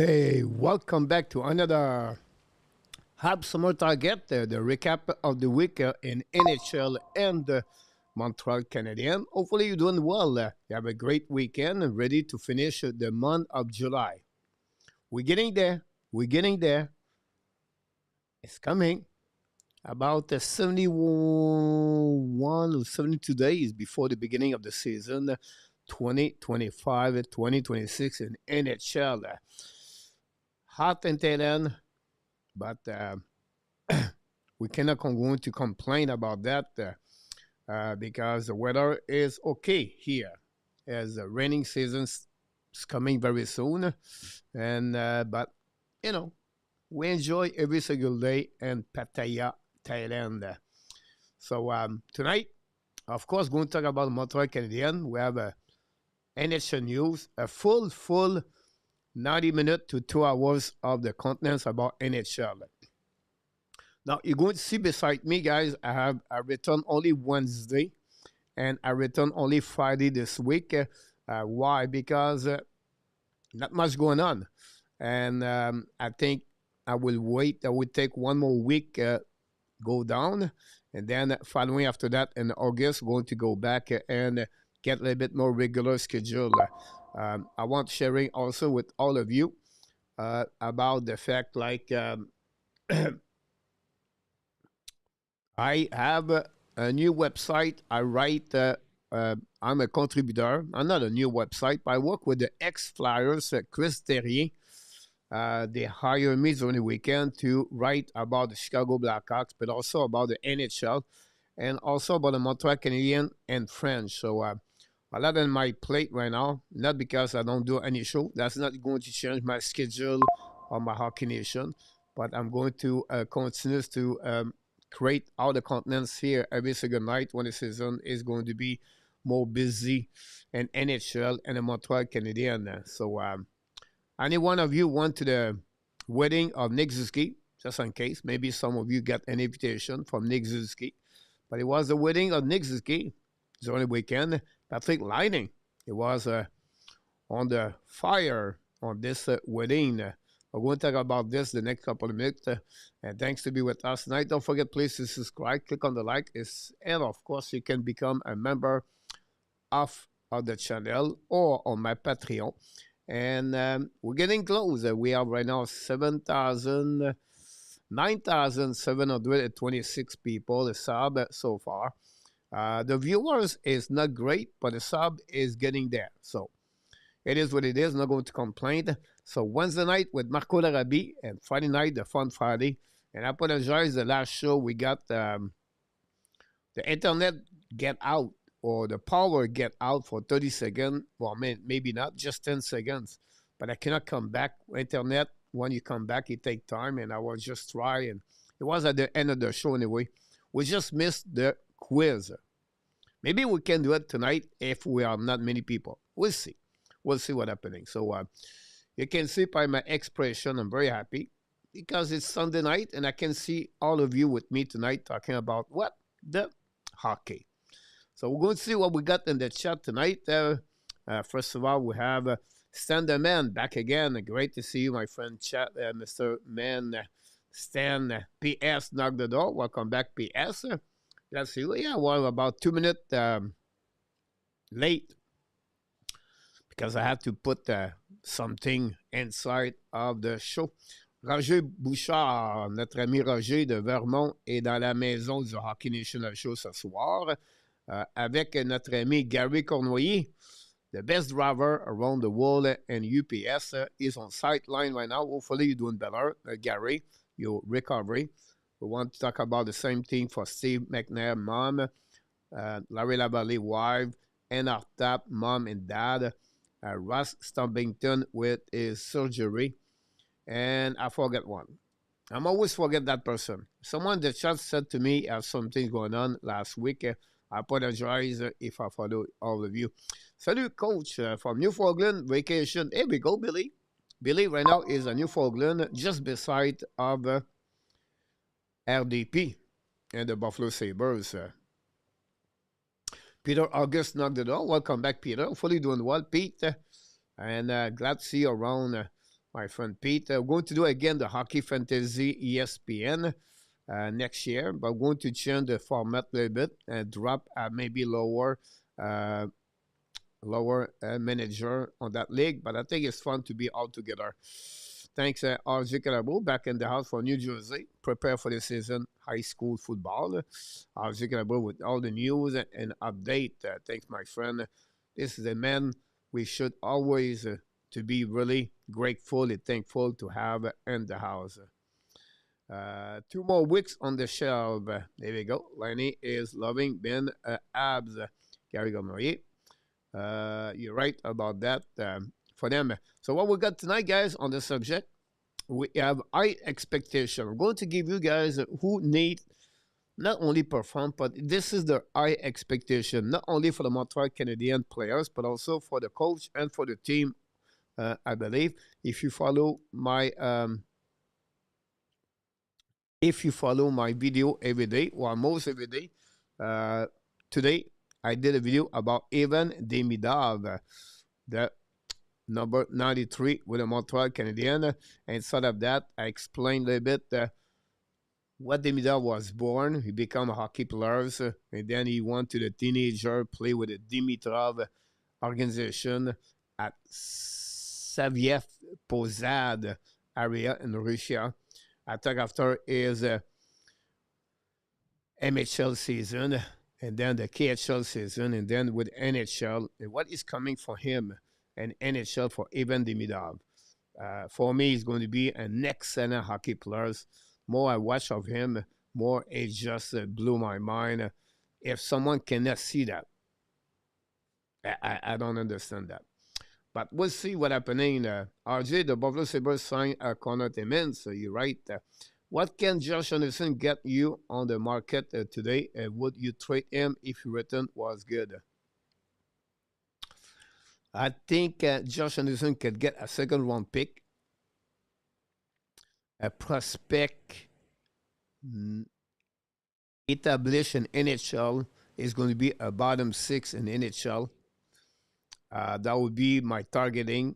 Hey, welcome back to another Habs Summer Target, the recap of the week in NHL and Montreal Canadiens. Hopefully, you're doing well. You have a great weekend and ready to finish the month of July. We're getting there. We're getting there. It's coming. About 71 or 72 days before the beginning of the season, 2025 and 2026 in NHL. Hot and tail end, but we cannot going to complain about that because the weather is okay here as the raining season is coming very soon. And but you know, we enjoy every single day in Pattaya, Thailand. So tonight, of course, going to talk about Montreal Canadiens. We have a NHL news, a full 90 minutes to 2 hours of the contents about NHL. Now, you're going to see beside me, guys, I return only Wednesday, and I return only Friday this week. Why? Because not much going on. And I think I will wait. I will take one more week, go down, and then following after that in August, going to go back and get a little bit more regular schedule. I want sharing also with all of you about the fact like I have a new website. I write. I'm a contributor. I'm not a new website, but I work with the ex-Flyers, Chris Terrier. They hire me during the weekend to write about the Chicago Blackhawks, but also about the NHL and also about the Montreal Canadiens and French. So a lot on my plate right now, not because I don't do any show. That's not going to change my schedule or my Hockey Nation, but I'm going to continue to create all the contents here every single night when the season is going to be more busy in NHL and the Montreal Canadiens. So any one of you went to the wedding of Nick Zuski, just in case, maybe some of you got an invitation from Nick Zuski, but it was the wedding of Nick Zuski during the weekend. Patrick Lining, it was on the fire on this wedding. We're going to talk about this the next couple of minutes. And thanks to be with us tonight. Don't forget, please, to subscribe. Click on the like. And, of course, you can become a member of the channel or on my Patreon. And we're getting close. We have right now 9,726 people, the sub so far. The viewers is not great, but the sub is getting there. So it is what it is. Not going to complain. So Wednesday night with Marco Larabi and Friday night, the Fun Friday. And I apologize, the last show we got the internet get out or the power get out for 30 seconds. Well, maybe not, just 10 seconds. But I cannot come back. Internet, when you come back, it takes time. And I was just trying. It was at the end of the show anyway. We just missed the quiz. Maybe we can do it tonight if we are not many people. We'll see. We'll see what's happening. So you can see by my expression, I'm very happy because it's Sunday night and I can see all of you with me tonight talking about what? The hockey. So we're going to see what we got in the chat tonight. First of all, we have Stan the Man back again. Great to see you, my friend, chat, Mr. Man. Stan, PS, knock the door. Welcome back, PS. Let's see. Yeah, well, about 2 minutes late because I had to put something inside of the show. Roger Bouchard, notre ami Roger de Vermont, est dans la maison du Hockey National Show ce soir avec notre ami Gary Cournoyer, the best driver around the world in UPS. He's on sideline right now. Hopefully you're doing better, Gary. Your recovery. We want to talk about the same thing for Steve McNair, mom, Larry Lavallée, wife, and our top mom and dad, Russ Stubbington with his surgery, and I forget one. I'm always forget that person. Someone in the chat said to me, I have something going on last week. I apologize if I follow all of you. Salut, coach, from Newfoundland vacation. Here we go, Billy. Billy right now is in Newfoundland, just beside of RDP and the Buffalo Sabres. Peter August knocked the door. Welcome back, Peter. Hopefully doing well, Pete. And glad to see you around my friend Pete. We're going to do again the Hockey Fantasy ESPN next year, but we're going to change the format a little bit and drop maybe uh, lower manager on that league. But I think it's fun to be all together. Thanks, RJ Calabo, back in the house for New Jersey. Prepare for the season, high school football. RJ Calabo with all the news and update. Thanks, my friend. This is a man we should always to be really grateful and thankful to have in the house. 2 more weeks on the shelf. There we go. Lenny is loving Ben Habs. Gary Gomery. You're right about that for them. So what we got tonight, guys, on the subject, we have high expectation. We're going to give you guys who need not only perform, but this is the high expectation, not only for the Montreal Canadiens players, but also for the coach and for the team. I believe if you follow my video every day, or almost every day, today I did a video about Evan Demidov, the number 93 with the Montreal Canadiens. And instead of that, I explained a little bit what Demidov was born. He became a hockey player, and then he went to the teenager, play with the Dimitrov organization at Saviev Pozad area in Russia. I think after his MHL season, and then the KHL season, and then with NHL, and what is coming for him and NHL for Evan Demidov. For me, he's going to be an excellent hockey player. More I watch of him, more it just blew my mind. If someone cannot see that, I don't understand that. But we'll see what happening. RJ, the Buffalo Sabres signed Connor Timmins, so you're right. What can Josh Anderson get you on the market today? Would you trade him if your return was good? I think Josh Anderson could get a second-round pick, a prospect established in NHL is going to be a bottom 6 in NHL. That would be my targeting,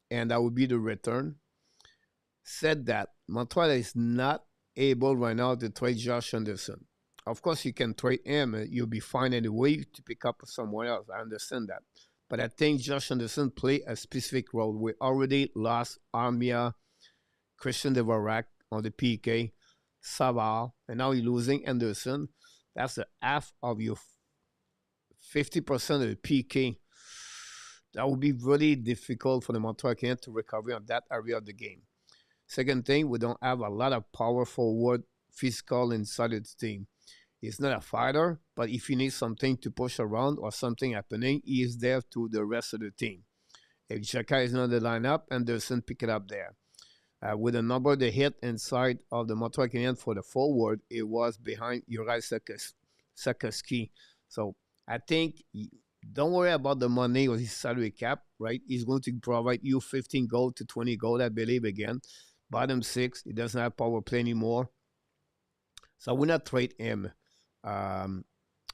and that would be the return. Said that, Montreal is not able right now to trade Josh Anderson. Of course, you can trade him. You'll be fine anyway to pick up somewhere else. I understand that. But I think Josh Anderson play a specific role. We already lost Armia, Christian Dvorak on the PK, Savard, and now you're losing Anderson. That's the half of your 50% of the PK. That would be really difficult for the Montreal Canadiens to recover on that area of the game. Second thing, we don't have a lot of power forward, physical inside of the team. He's not a fighter, but if you need something to push around or something happening, he is there to the rest of the team. If Xhekaj is not in the lineup, Anderson pick it up there. With a number they hit inside of the Montreal Canadiens for the forward, it was behind Uri Slafkovsky. So I think don't worry about the money or his salary cap, right? He's going to provide you 15 goals to 20 goals, I believe, again. Bottom 6, he doesn't have power play anymore. So I will not trade him.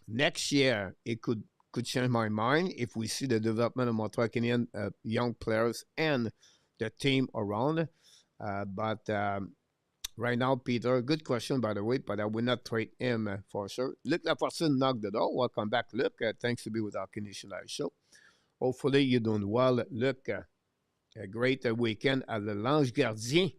Next year, it could change my mind if we see the development of Montreal Canadiens young players and the team around. But right now, Peter, good question, by the way, but I will not trade him for sure. Luc Lafortune knocked the door. Welcome back, Luc. Thanks to be with our Canadian Live Show. Hopefully, you're doing well, Luc. A great weekend at the L'Ange Gardien.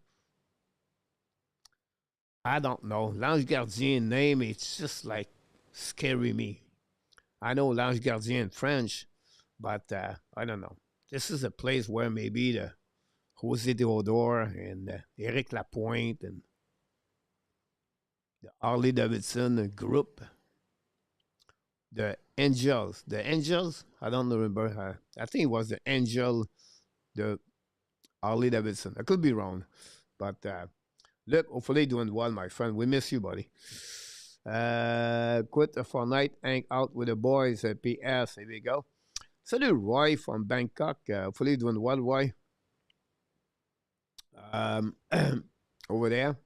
I don't know. L'Ange Gardien name, it's just like scary me. I know L'Ange Gardien in French, but I don't know. This is a place where maybe the José Theodore and Eric Lapointe and the Harley Davidson group, the Angels. The Angels, I don't remember. I think it was the Angel, the Harley Davidson. I could be wrong, but look, hopefully doing well, my friend. We miss you, buddy. Quit for night, hang out with the boys at PS. Here we go. Salut, Roy from Bangkok. Hopefully doing well, Roy. Over there.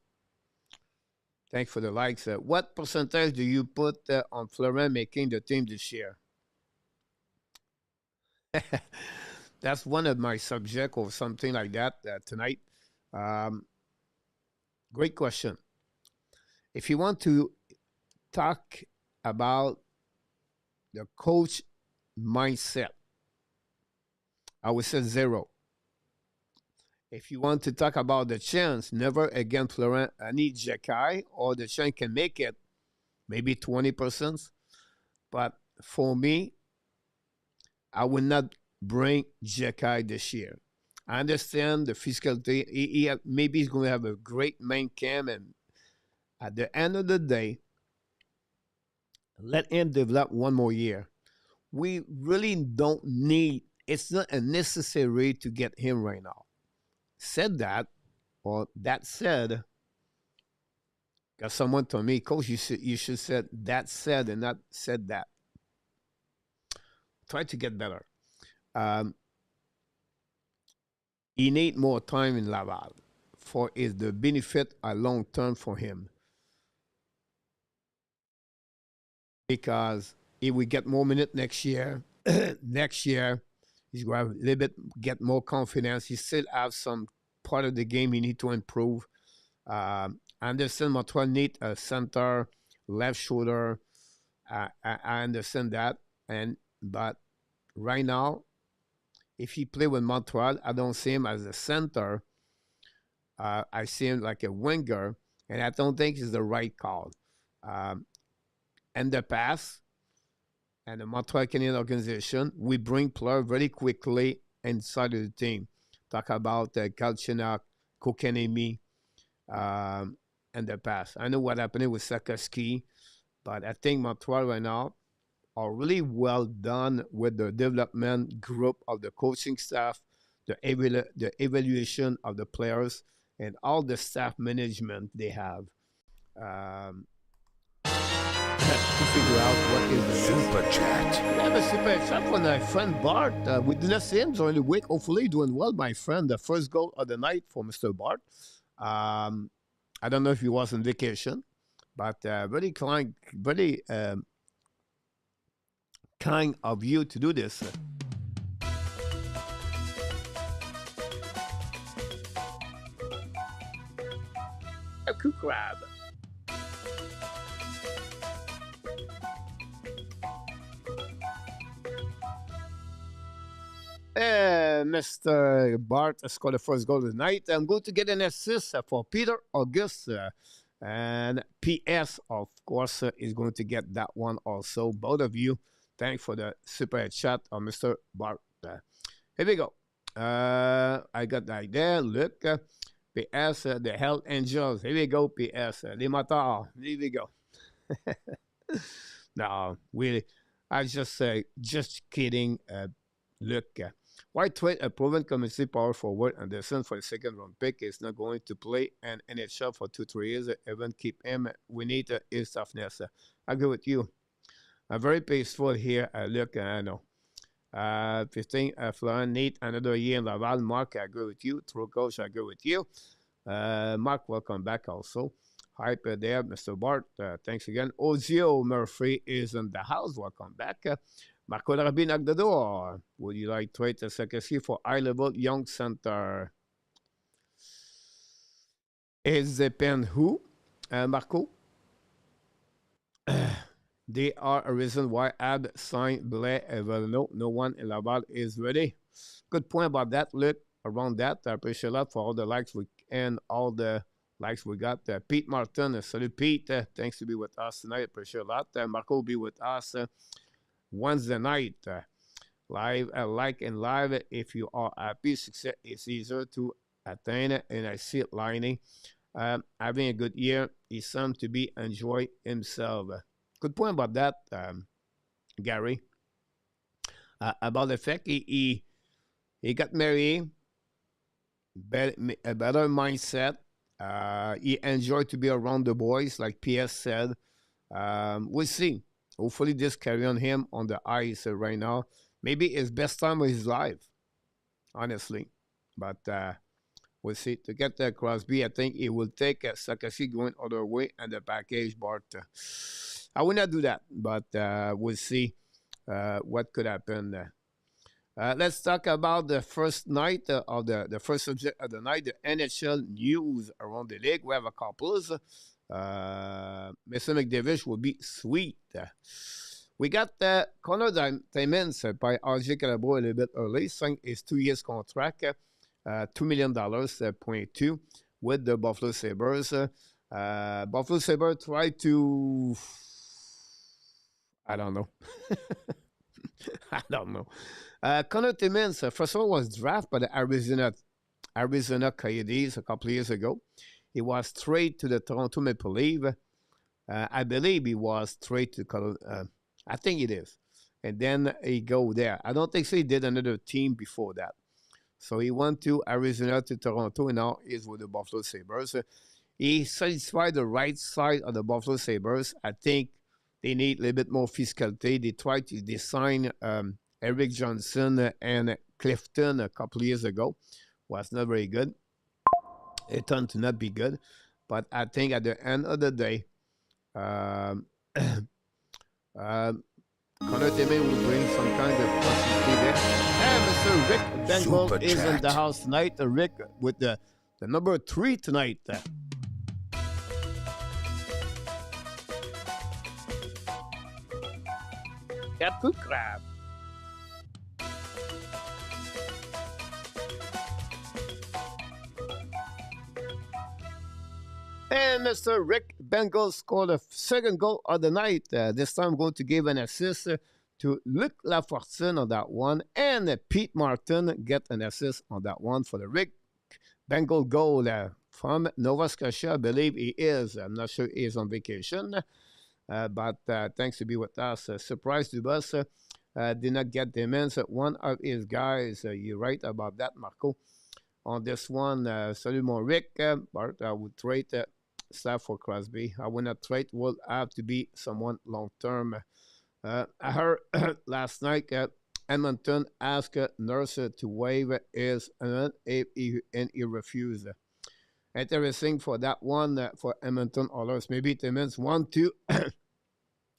Thanks for the likes. What percentage do you put on Florent making the team this year? that's one of my subject or something like that tonight. Um, Great question. If you want to talk about the coach mindset, I would say zero. If you want to talk about the chance, never again Florent Ani Jekai, or the chance can make it, maybe 20%. But for me, I will not bring Jekai this year. I understand the physicality. Maybe he's going to have a great main camp, and at the end of the day, let him develop one more year. We really don't need. It's not a necessary to get him right now. Said that, or that said, because someone told me, Coach, you should said that said and not said that. Try to get better. Um, he need more time in Laval for is the benefit a long term for him. Because if we get more minutes next year, next year he's going to have a little bit get more confidence. He still have some part of the game he need to improve. Anderson Montreal need a center, left shoulder. I understand that, but right now, if he play with Montreal, I don't see him as a center. I see him like a winger, and I don't think it's the right call. Um, in the past, and the Montreal Canadiens organization, we bring players very quickly inside of the team. Talk about Galchenyuk, Kokanemi, in the past. I know what happened with Slafkovsky, but I think Montreal right now are really well done with the development group of the coaching staff, the evaluation of the players, and all the staff management they have. Um, to figure out what is the Super chat. We have a super chat from my friend Bart. We did not see him during the week. Hopefully, doing well, my friend. The first goal of the night for Mr. Bart. I don't know if he was on vacation, but very kind of you to do this. A cool crab. Mr. Bart scored the first goal of the night. I'm going to get an assist for Peter August. And PS, of course, is going to get that one also. Both of you, thanks for the super chat on Mr. Bart. Here we go. I got that there. Look. PS, the Hell Angels. Here we go, PS. Les Motards. Here we go. No, really. I just say, just kidding. Look. Why trade a proven community power forward Anderson for the second round pick? Is not going to play an NHL for 2-3 years. Even keep him. We need his toughness. I agree with you. I'm very peaceful here. Look, I know. 15, Florent need another year in Laval. Mark, I agree with you. True coach, I agree with you. Mark, welcome back also. Hype there, Mr. Bart. Thanks again. Ozio Murphy is in the house. Welcome back. Marco Larabin knocked the door. Would you like trade Slafkovsky for high-level young center? It depends who, Marco. They are a reason why Habs signed Blais and Valeno. No one in Laval is ready. Good point about that, Luke. Around that, I appreciate a lot for all the likes and all the likes we got. Pete Martin, salut Pete. Thanks to be with us tonight. Appreciate a lot. Marco will be with us Wednesday night. Live, like and live. If you are happy, success is easier to attain, and I see it lining. Having a good year, he seems to be enjoy himself. Good point about that, Gary. About the fact he got married, a better mindset. He enjoyed to be around the boys, like PS said. We'll see. Hopefully, this carry on him on the ice right now. Maybe his best time of his life, honestly. But we'll see. To get Crosby, I think it will take Slafkovsky going other way and the package, Bart. I will not do that, but we'll see what could happen. Let's talk about the first night of the first subject of the night, the NHL news around the league. We have a couple. Mr. McDavid will be sweet. We got Connor Timmins by RJ Calabro a little bit early. Signed his 2 years contract, $2 million, point two, with the Buffalo Sabres. Buffalo Sabres tried to. I don't know. I don't know. Connor Timmins, first of all, was drafted by the Arizona Coyotes a couple of years ago. He was traded to the Toronto Maple Leafs. I believe he was traded to I think it is. And then he go there. I don't think so. He did another team before that. So he went to Arizona to Toronto, and now he's with the Buffalo Sabres. He satisfied the right side of the Buffalo Sabres. I think they need a little bit more physicality. They tried to design Eric Johnson and Clifton a couple of years ago. Was not very good. It turned to not be good. But I think at the end of the day, Connor Timmins will bring some kind of positivity there. And Mr. Rick Bengal is in the house tonight. Rick with the number 3 tonight. Cat Food Crab. And Mr. Rick Bengal scored a second goal of the night. This time going to give an assist to Luc Lafortune on that one. And Pete Martin get an assist on that one for the Rick Bengal goal from Nova Scotia. I believe he is. I'm not sure he is on vacation. But thanks to be with us. Surprise to us. Did not get the immense. One of his guys, you're right about that, Marco. On this one, salut mon Rick. But I would trade Slav for Crosby. I would not trade. Will have to be someone long term. I heard last night Edmonton asked Nurse to waive his and he refused. Interesting for that one for Edmonton Oilers. Maybe Timmins want to.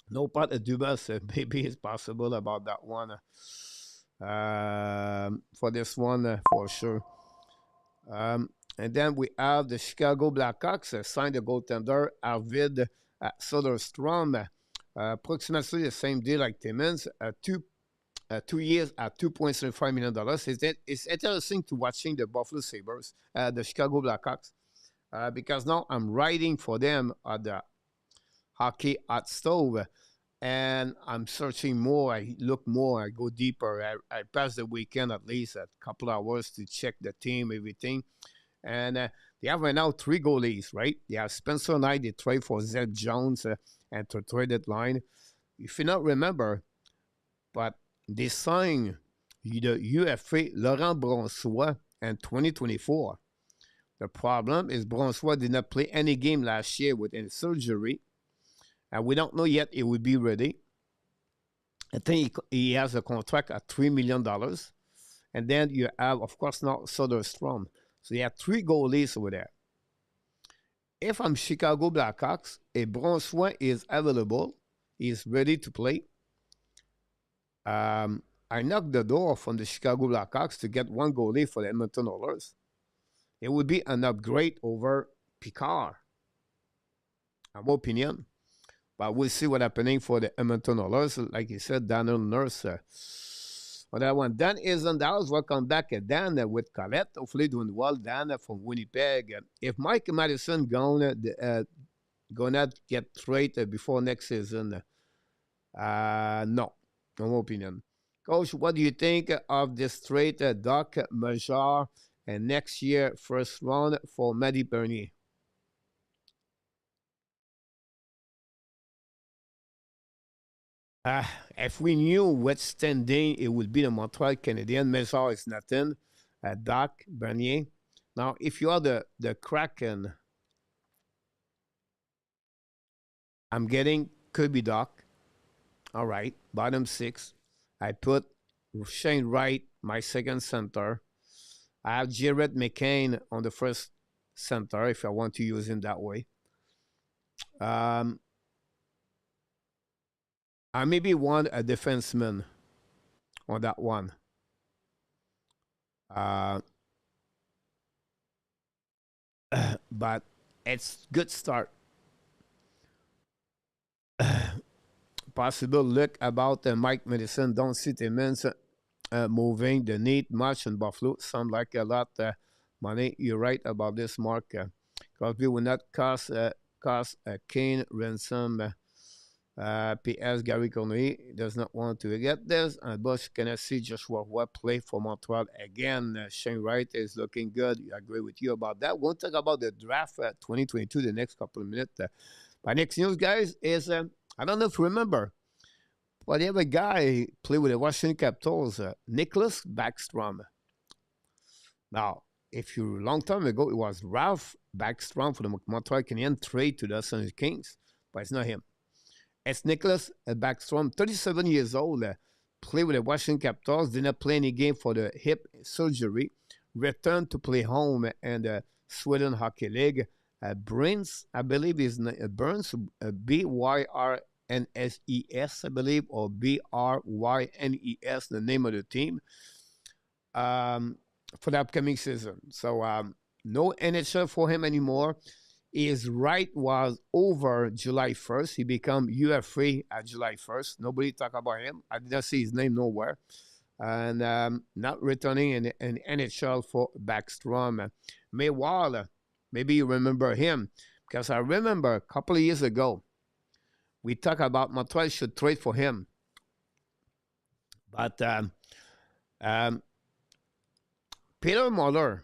No part of Dubas. Maybe it's possible about that one. For this one, for sure. And then we have the Chicago Blackhawks signed the goaltender Arvid Soderstrom. Approximately the same deal like Timmins. 2 years at $2.75 million. It's interesting to watching the Buffalo Sabres, the Chicago Blackhawks, because now I'm writing for them at the Hockey at Stove, and I'm searching more. I look more. I go deeper. I pass the weekend at least a couple hours to check the team, everything. And they have right now 3 goalies, right? They have Spencer Knight, they trade for Zeb Jones and to trade deadline. If you not remember, but they signed the UFA Laurent Brossoit in 2024. The problem is Brossoit did not play any game last year with any surgery. And we don't know yet if he will be ready. I think he has a contract at $3 million. And then you have, of course, now Soderstrom. So you have 3 goalies over there. If I'm Chicago Blackhawks, if Brossoit is available, he's ready to play, I knocked the door from the Chicago Blackhawks to get 1 goalie for the Edmonton Oilers. It would be an upgrade over Picard, in my opinion. But we'll see what's happening for the Edmonton Oilers. Like you said, Daniel Nurse. On that one, Dan is in Dallas. Welcome back, Dan, with Colette. Hopefully doing well, Dan from Winnipeg. If Mike Madison gonna get traded before next season, no, in my opinion. Coach, what do you think of this trade, Doc Major, and next year first round for Matty Bernier? If we knew what standing it would be the Montreal Canadiens, Major is nothing. Doc Bernier. Now, if you are the Kraken, I'm getting Kirby Doc. All right, bottom 6. I put Shane Wright, my second center. I have Jared McCain on the first center if I want to use him that way. I maybe want a defenseman on that one. Uh, but it's good start. Possible look about Mike Medicine. Don't see Timmins moving the need much in Buffalo. Sound like a lot money. You're right about this, Mark. Crosby will not cost a Kane ransom. P.S. Gary Connery does not want to get this. And Bush cannot see Joshua Watt play for Montreal again. Shane Wright is looking good. I agree with you about that. We'll talk about the draft 2022 the next couple of minutes. My next news, guys, is I don't know if you remember, but the other guy played with the Washington Capitals, Nicholas Backstrom. Now, if you long time ago, it was Ralph Backstrom for the Montreal Canadiens trade to the Los Angeles Kings, but it's not him. It's Nicholas Backstrom, 37 years old, played with the Washington Capitals, did not play any game for the hip surgery, returned to play home in the Sweden Hockey League. Burns, I believe, is Burns, Byrnses, I believe, or Brynes, the name of the team, for the upcoming season. So no NHL for him anymore. His right was over July 1st. He became UFA at July 1st. Nobody talk about him. I did not see his name nowhere. And not returning in NHL for Backstrom. Meanwhile, maybe you remember him, because I remember a couple of years ago, we talked about Montreal should trade for him. But Peter Muller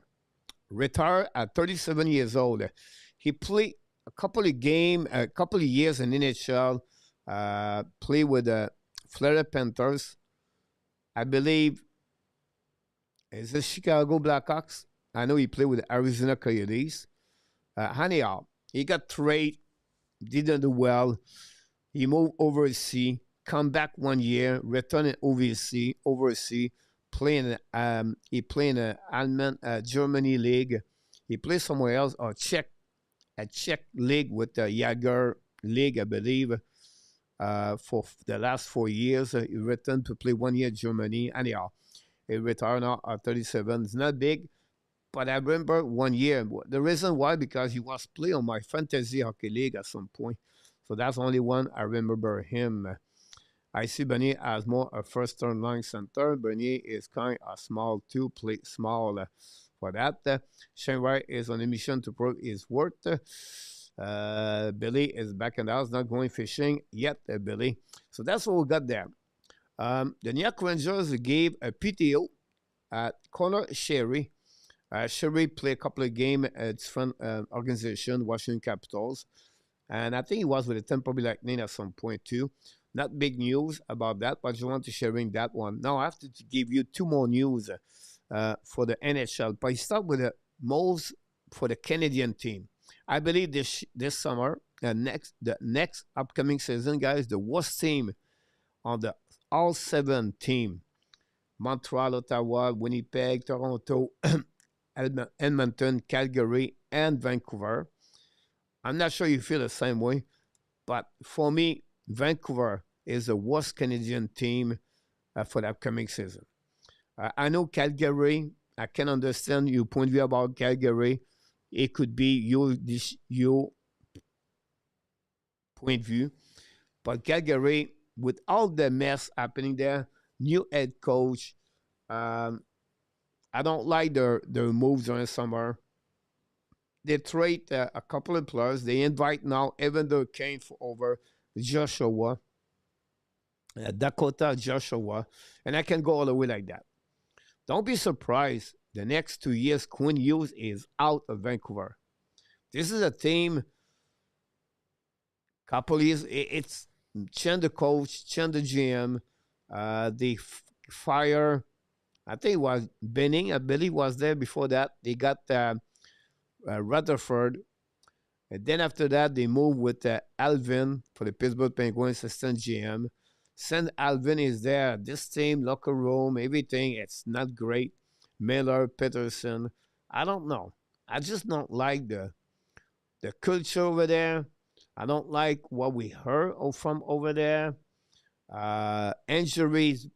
retired at 37 years old. He played a couple of years in NHL, played with the Florida Panthers. I believe, is it Chicago Blackhawks? I know he played with the Arizona Coyotes. Anyhow, he got traded, didn't do well. He moved overseas, come back 1 year, returned overseas, playing. He played in the Alman Germany league. He played somewhere else, or a Czech league with the Jager league, I believe. For the last 4 years, he returned to play 1 year Germany. Anyhow, he retired now at 37. It's not big. But I remember 1 year. The reason why, because he was playing on my fantasy hockey league at some point. So that's only one I remember him. I see Bernier as more a first-turn line center. Bernier is kind of small too, play small for that. Shane Wright is on a mission to prove his worth. Billy is back in the house, not going fishing yet, Billy. So that's what we got there. The New York Rangers gave a PTO at Connor Sherry. Sherry played a couple of games at different organization, Washington Capitals. And I think he was with the Tampa Bay Lightning at some point too. Not big news about that, but I just want to sharing that one. Now I have to give you two more news for the NHL. But I start with the moves for the Canadian team. I believe this summer, the next upcoming season, guys, the worst team on the all 7 team: Montreal, Ottawa, Winnipeg, Toronto, Edmonton, Calgary, and Vancouver. I'm not sure you feel the same way, but for me, Vancouver is the worst Canadian team for the upcoming season. I know Calgary. I can understand your point of view about Calgary. It could be your point of view, but Calgary, with all the mess happening there, new head coach. I don't like their moves during summer. They trade a couple of players. They invite now Evander Kane for over Joshua, Dakota Joshua, and I can go all the way like that. Don't be surprised. The next 2 years, Quinn Hughes is out of Vancouver. This is a team. Couple of years, it's Chen the coach, Chen the GM. They fire. I think it was Benning. I believe was there before that. They got Rutherford. And then after that, they moved with Alvin for the Pittsburgh Penguins assistant GM. Since Alvin is there, this team, locker room, everything, it's not great. Miller, Peterson, I don't know. I just don't like the culture over there. I don't like what we heard from over there. Injuries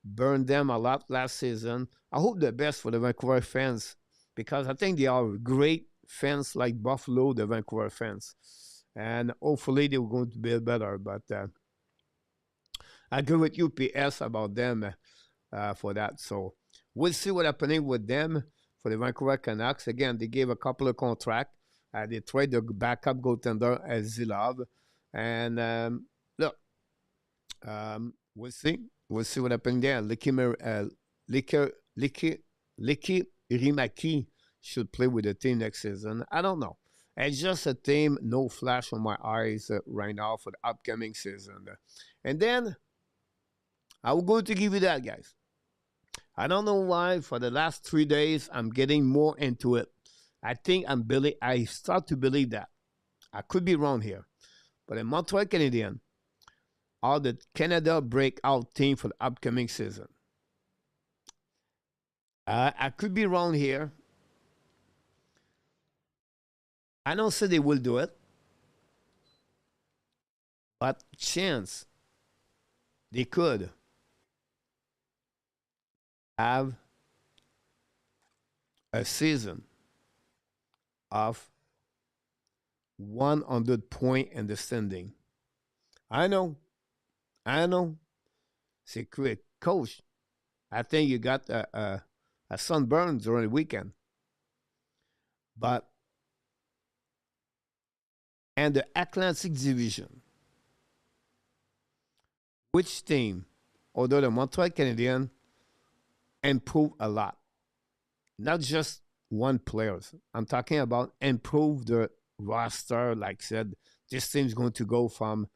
burned them a lot last season. I hope the best for the Vancouver fans because I think they are great fans like Buffalo, the Vancouver fans. And hopefully they're going to be better. But I agree with you, PS, about them for that. So we'll see what's happening with them for the Vancouver Canucks. Again, they gave a couple of contracts. They trade the backup goaltender as Zilov. And look, we'll see. We'll see what happens there. Licky Rimaki should play with the team next season. I don't know. It's just a team, no flash on my eyes right now for the upcoming season. And then I'm going to give you that, guys. I don't know why for the last 3 days I'm getting more into it. I think I start to believe that. I could be wrong here. But the Montreal Canadiens are the Canada breakout team for the upcoming season. I could be wrong here. I don't say they will do it. But chance they could have a season of 100 point in the standing. I know. C'est quick. Coach, I think you got a sunburn during the weekend. But, and the Atlantic Division, which team, although the Montreal Canadiens, improved a lot? Not just one player. I'm talking about improve the roster. Like I said, this team's going to go from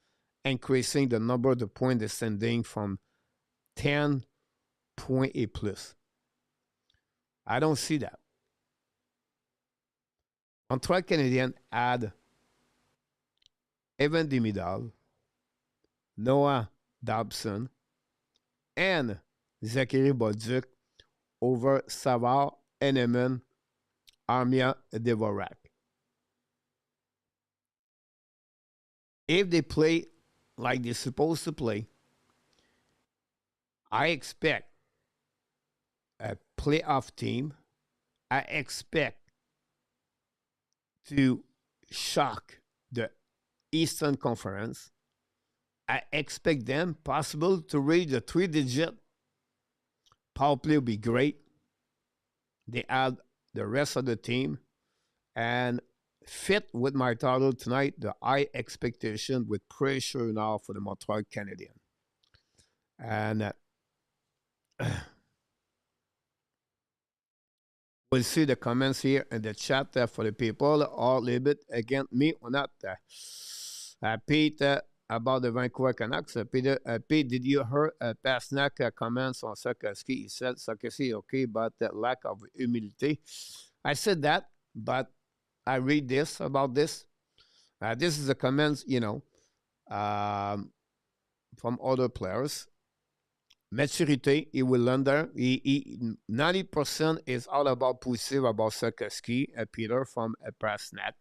increasing the number of the point descending from 10 point a plus. I don't see that. Montreal Canadiens had Evan Demidov, Noah Dobson, and Zachary Bolduc over Savard, Henneman, Armia, Devorak. If they play like they're supposed to play, I expect a playoff team. I expect to shock the Eastern Conference. I expect them possible to reach the 3-digit. Power play will be great. They add the rest of the team and fit with my title tonight, the high expectation with pressure now for the Montreal Canadiens. And we'll see the comments here in the chat for the people or a little bit against me or not. Pete, about the Vancouver Canucks. Pete, did you hear Pasnak comments on Slafkovsky? He said Slafkovsky okay, but the lack of humility. I said that, but I read this about this. This is the comments, from other players. Maturity, he will learn there. 90% is all about positive about Slafkovsky, Peter from Pasnak.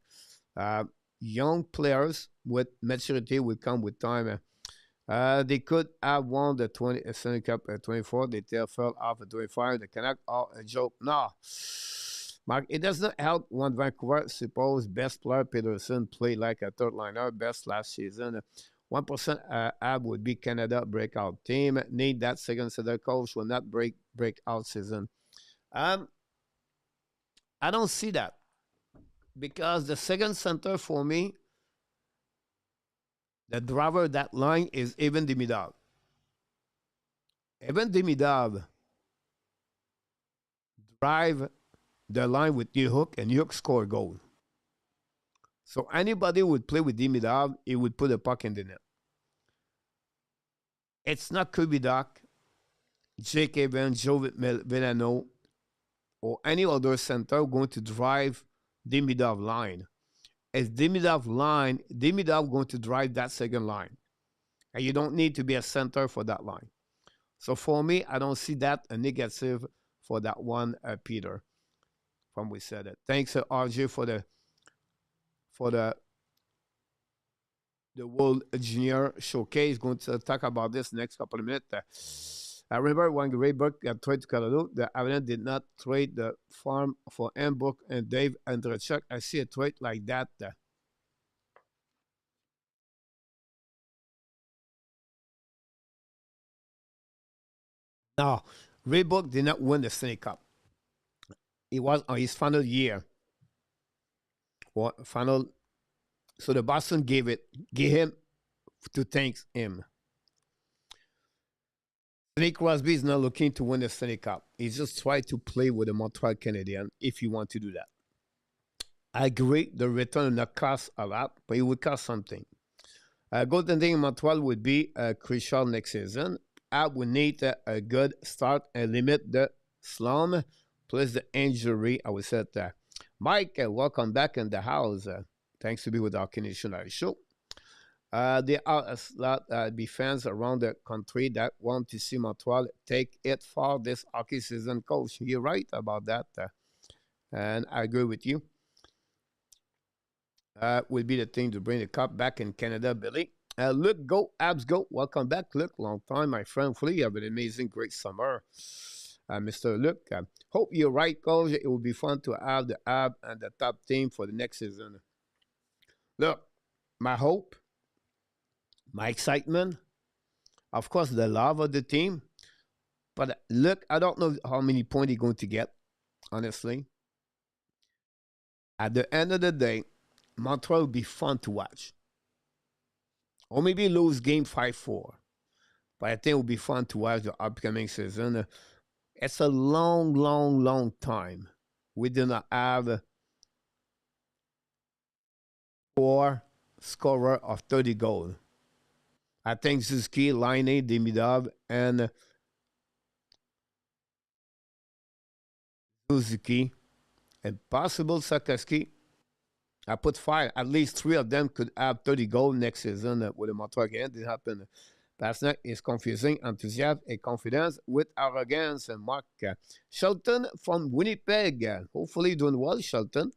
Young players with maturity will come with time. They could have won the Stanley Cup at 24. They fell off at 25. The Canucks are a joke. No. Mark, it does not help when Vancouver suppose best player Peterson played like a third liner, best last season. 1% ab would be Canada breakout team. Need that second center coach will not breakout season. I don't see that because the second center for me, the driver of that line is Evan Demidov. Evan Demidov drive the line with New Hook, and New Hook score a goal. So anybody would play with Demidov, he would put a puck in the net. It's not Kirby Doc, Jake Evans, Joe Villano, or any other center going to drive Demidov line. It's Demidov line, Demidov going to drive that second line. And you don't need to be a center for that line. So for me, I don't see that a negative for that one, Peter. From we said it. Thanks, RJ, for the World Junior Showcase. Going to talk about this next couple of minutes. I remember when Rayburg got traded to Colorado, the Avalanche did not trade the farm for Hamburg and Dave Andrechuk. I see a trade like that. No, Rayburg did not win the Stanley Cup. It was on his final year. Final. So the Boston gave him to thank him. Sidney Crosby is not looking to win the Stanley Cup. He's just trying to play with the Montreal Canadiens if you want to do that. I agree, the return will not cost a lot, but it will cost something. Golden Thing in Montreal would be crucial next season. I would need a good start and limit the slump plus the injury. I would say that. Mike, welcome back in the house. Thanks to be with our Canadian show. There are a lot of fans around the country that want to see Montreal take it for this hockey season, coach. You're right about that. And I agree with you. Will be the thing to bring the cup back in Canada, Billy. Luke, go, Abs, go. Welcome back, Luke. Long time, my friend. Hopefully, you have an amazing, great summer, Mr. Luke. Hope you're right, coach. It will be fun to have the Ab and the top team for the next season. Look, my hope, my excitement, of course, the love of the team. But look, I don't know how many points he's going to get, honestly. At the end of the day, Montreal will be fun to watch. Or maybe lose game 5-4. But I think it will be fun to watch the upcoming season. It's a long, long, long time. We do not have 4 scorer of 30 goals. I think Suzuki, Laine, Demidov, and Suzuki, and possible Slafkovsky. I put 5. At least 3 of them could have 30 goals next season with the Montreal Canadiens. It didn't happen. Pasnak is confusing enthusiasm and confidence with arrogance. And Mark Shelton from Winnipeg. Hopefully doing well, Shelton.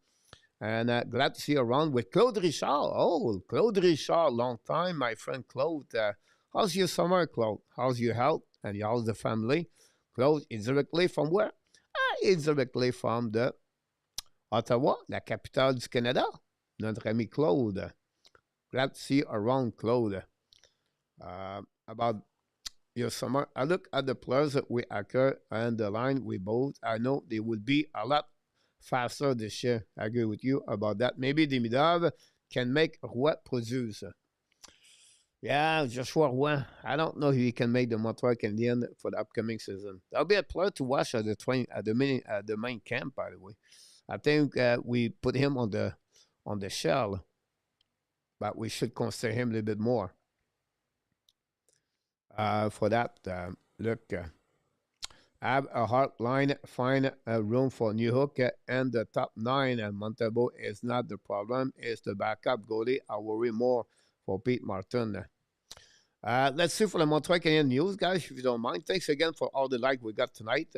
And glad to see you around with Claude Richard. Oh, Claude Richard, long time, my friend Claude. How's your summer, Claude? How's your health? And how's the family? Claude is directly from where? It's directly from the Ottawa, la capitale du Canada. Notre ami Claude. Glad to see you around, Claude. About your summer, I look at the players that we occur and the line we both. I know they will be a lot faster this year. I agree with you about that. Maybe Demidov can make Roy produce. Yeah, Joshua Roy. I don't know if he can make the Montreal Canadiens for the upcoming season. That'll be a player to watch at the main camp. By the way, I think we put him on the shell, but we should consider him a little bit more. For that, look. Have a hard line, find a room for New Hook and the top 9. And Montebo is not the problem. It's the backup goalie. I worry more for Pete Martin. Let's see for the Montreal Canadiens news, guys, if you don't mind. Thanks again for all the like we got tonight.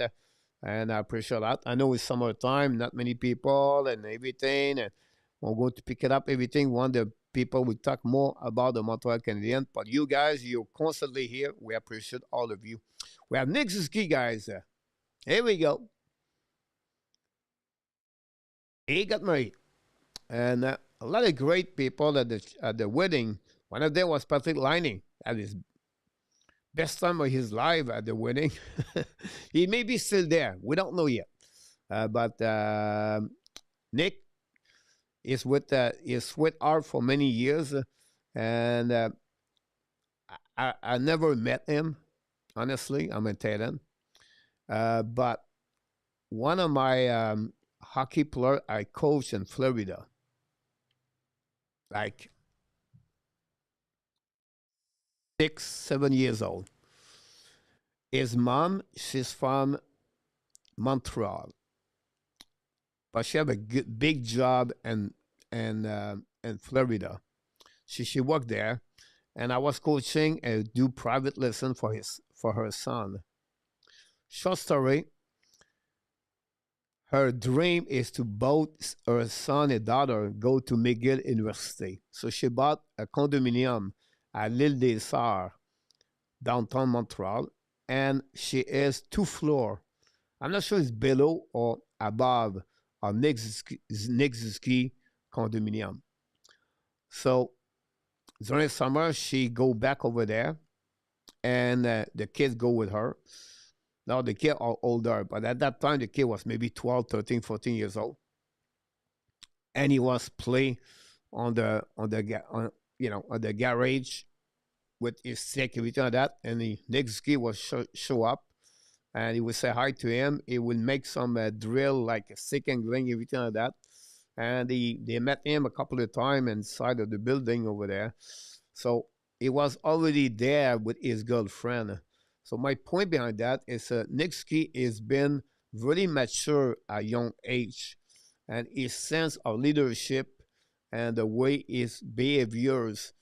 And I appreciate that. I know it's summertime, not many people and everything. And we're going to pick it up, everything. One of the people will talk more about the Montreal Canadiens. But you guys, you're constantly here. We appreciate all of you. We have Nick Suzuki, guys. Here we go. He got married. And a lot of great people at the wedding. One of them was Patrick Laine. At his best time of his life at the wedding. He may be still there. We don't know yet. But Nick is with his sweetheart for many years. And I never met him. Honestly, I'm in Thailand. But one of my hockey players I coached in Florida, like 6, 7 years old. His mom, she's from Montreal, but she have a big job in Florida. She worked there, and I was coaching and do private lesson for her son. Short story, her dream is to both her son and daughter go to McGill University. So she bought a condominium at l'Île des Sœurs, downtown Montreal, and she is 2 floor. I'm not sure it's below or above our Nexuski condominium. So during summer, she go back over there, and the kids go with her. Now the kids are older, but at that time the kid was maybe 12, 13, 14 years old, and he was playing on the garage with his stick, everything like that. And the next kid will show up, and he would say hi to him. He would make some drill, like a stick angling, everything like that. And they met him a couple of times inside of the building over there. So he was already there with his girlfriend. So my point behind that is Nixky has been really mature at young age, and his sense of leadership and the way his behaviors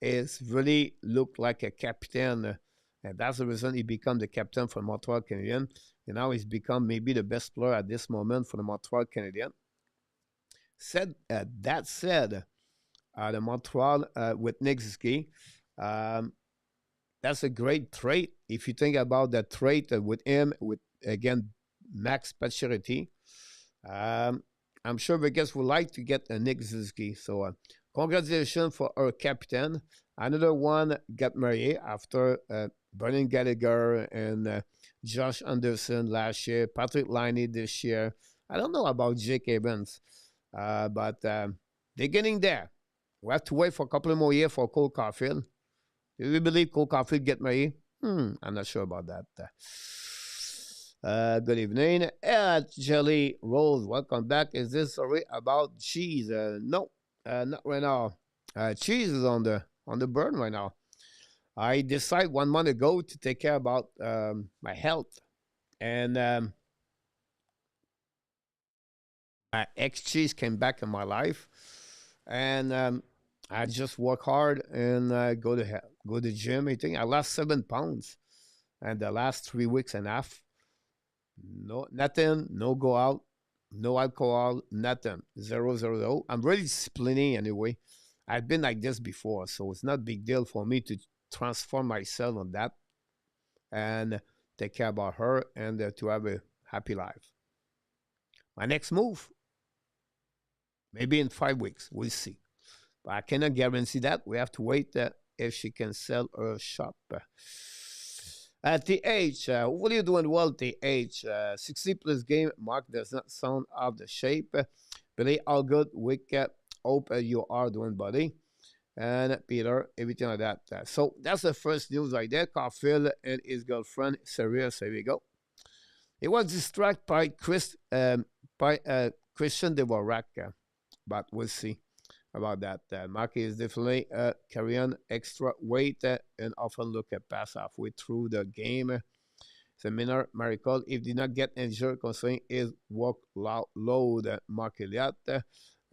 is really look like a captain. And that's the reason he become the captain for Montreal Canadiens. And now he's become maybe the best player at this moment for the Montreal Canadiens. That said, the Montreal with Nixky, that's a great trait. If you think about that trait with him, with again Max Pacioretty, I'm sure Vegas would like to get a Nick Ziski. So congratulations for our captain. Another one got married after Brendan Gallagher and Josh Anderson last year, Patrick Liney this year. I don't know about Jake Evans, but they're getting there. We have to wait for a couple of more years for Cole Caulfield. Do we believe Cole Caulfield get married? I'm not sure about that. Good evening. Jelly Rose, welcome back. Is this story about cheese? No, not right now. Cheese is on the burn right now. I decided 1 month ago to take care about my health, and my ex cheese came back in my life, and I just work hard and go to gym. I think I lost 7 pounds, and the last 3 weeks and a half, no nothing, no go out, no alcohol, nothing, 0, 0, 0. I'm really disciplining anyway. I've been like this before, so it's not a big deal for me to transform myself on that and take care about her and to have a happy life. My next move, maybe in 5 weeks, we'll see. But I cannot guarantee that. We have to wait if she can sell her shop. TH, what are you doing well, TH? 60 plus game. Mark does not sound out of shape. Billy, all good. Wicket. Hope you are doing, buddy. And Peter, everything like that. So that's the first news right there. Caulfield and his girlfriend, serious. Here we go. He was distracted by Christian Dvorak, but we'll see about that. Mark is definitely carrying extra weight and often look at pass halfway through the game. It's a minor miracle if did not get injured concerning his workload. Mark Elliott,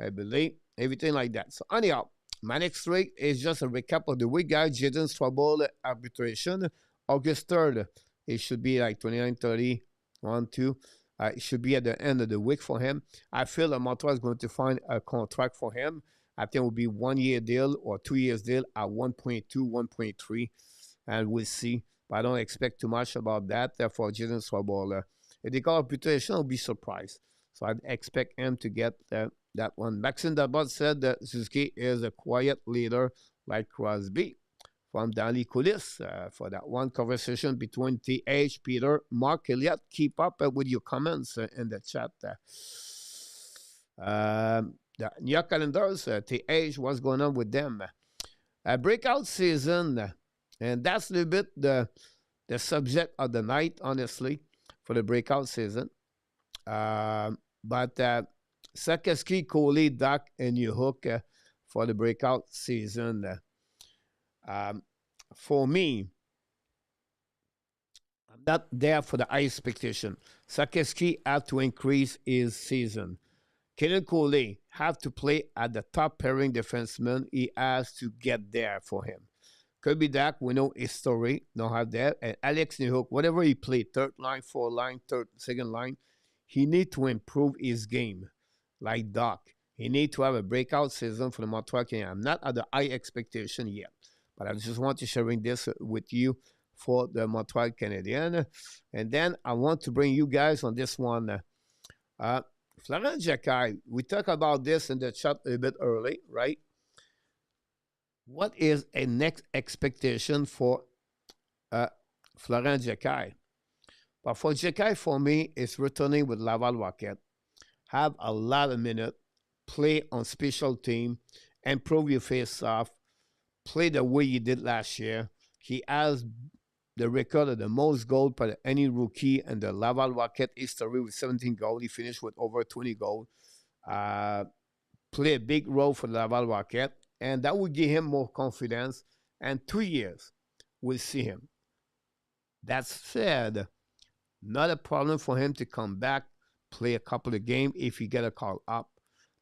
I believe. Everything like that. So anyhow, my next week is just a recap of the week, guys. Jaden's trouble arbitration. August 3rd. It should be like 29, 30, 1, 2. It should be at the end of the week for him. I feel that Montreal is going to find a contract for him. I think it will be 1 year deal or 2 years deal at 1.2, 1.3, and we'll see. But I don't expect too much about that for Jaden Swaball. If they call arbitration, I'll be surprised. So I'd expect him to get that one. Maxime Dabot said that Suzuki is a quiet leader like Crosby. From Danny Coulis for that one conversation between TH, Peter, Mark Elliott. Keep up with your comments in the chat. The New York Calendars, TH, what's going on with them? A breakout season, and that's a little bit the subject of the night, honestly, for the breakout season. But Slafkovsky, Coley, Duck, and New Hook for the breakout season. For me, I'm not there for the high expectation. Slafkovsky had to increase his season. Kenan Coley have to play at the top pairing defenseman. He has to get there for him. Kirby Dak, we know his story, don't have that. And Alex Newhook, whatever he played, third line, fourth line, second line, he need to improve his game. Like Doc, he need to have a breakout season for the Montreal Canadiens. I'm not at the high expectation yet, but I just want to sharing this with you for the Montreal Canadiens. And then I want to bring you guys on this one. Florent Jacquet, we talked about this in the chat a bit early, right? What is a next expectation for uh, Florent Jacquet? But for Jacquet, for me, it's returning with Laval Rocket, have a lot of minutes, play on special team, improve your face-off, play the way you did last year. He has the record of the most goals by any rookie in the Laval Rocket history with 17 goals. He finished with over 20 goals. Uh, play a big role for the Laval Rocket, and that would give him more confidence. And 2 years, we'll see him. That said, not a problem for him to come back, play a couple of games if he get a call up.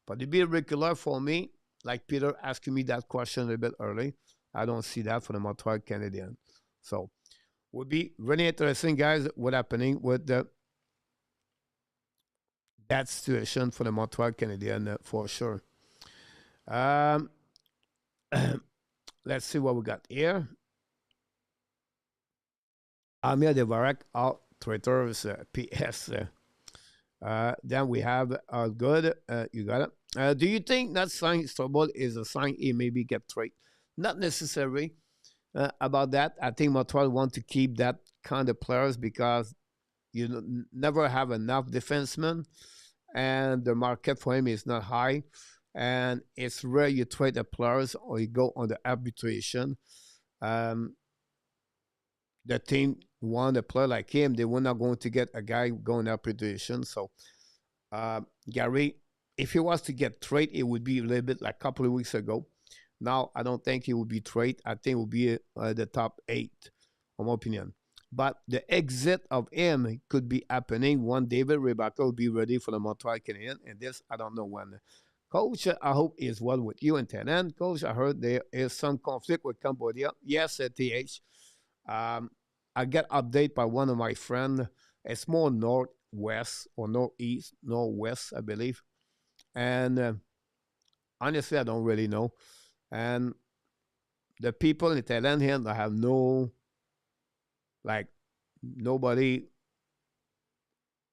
But to be regular for me, like Peter asking me that question a little bit early, I don't see that for the Montreal Canadiens. So would be really interesting, guys, what happening with that situation for the Montreal Canadiens for sure. Um, let's see what we got here. Amir Devarak, out Twitter's PS. Then we have good. You got it. Do you think that sign Strobel is a sign he maybe get traded? Not necessarily about that. I think Montreal want to keep that kind of players because you never have enough defensemen, and the market for him is not high. And it's rare you trade the players or you go on the arbitration. Um, the team want a player like him, they were not going to get a guy going arbitration. So, Gary, if he was to get traded, it would be a little bit like a couple of weeks ago. Now, I don't think he will be traded. I think it will be the top 8, in my opinion. But the exit of him could be happening when David Rebecca will be ready for the Montreal Canadiens. And this, I don't know when. Coach, I hope is well with you and Tenan. Coach, I heard there is some conflict with Cambodia. Yes, TH. I got update by one of my friends. It's more northwest or northeast, northwest, I believe. And honestly, I don't really know. And the people in Thailand here, I have nobody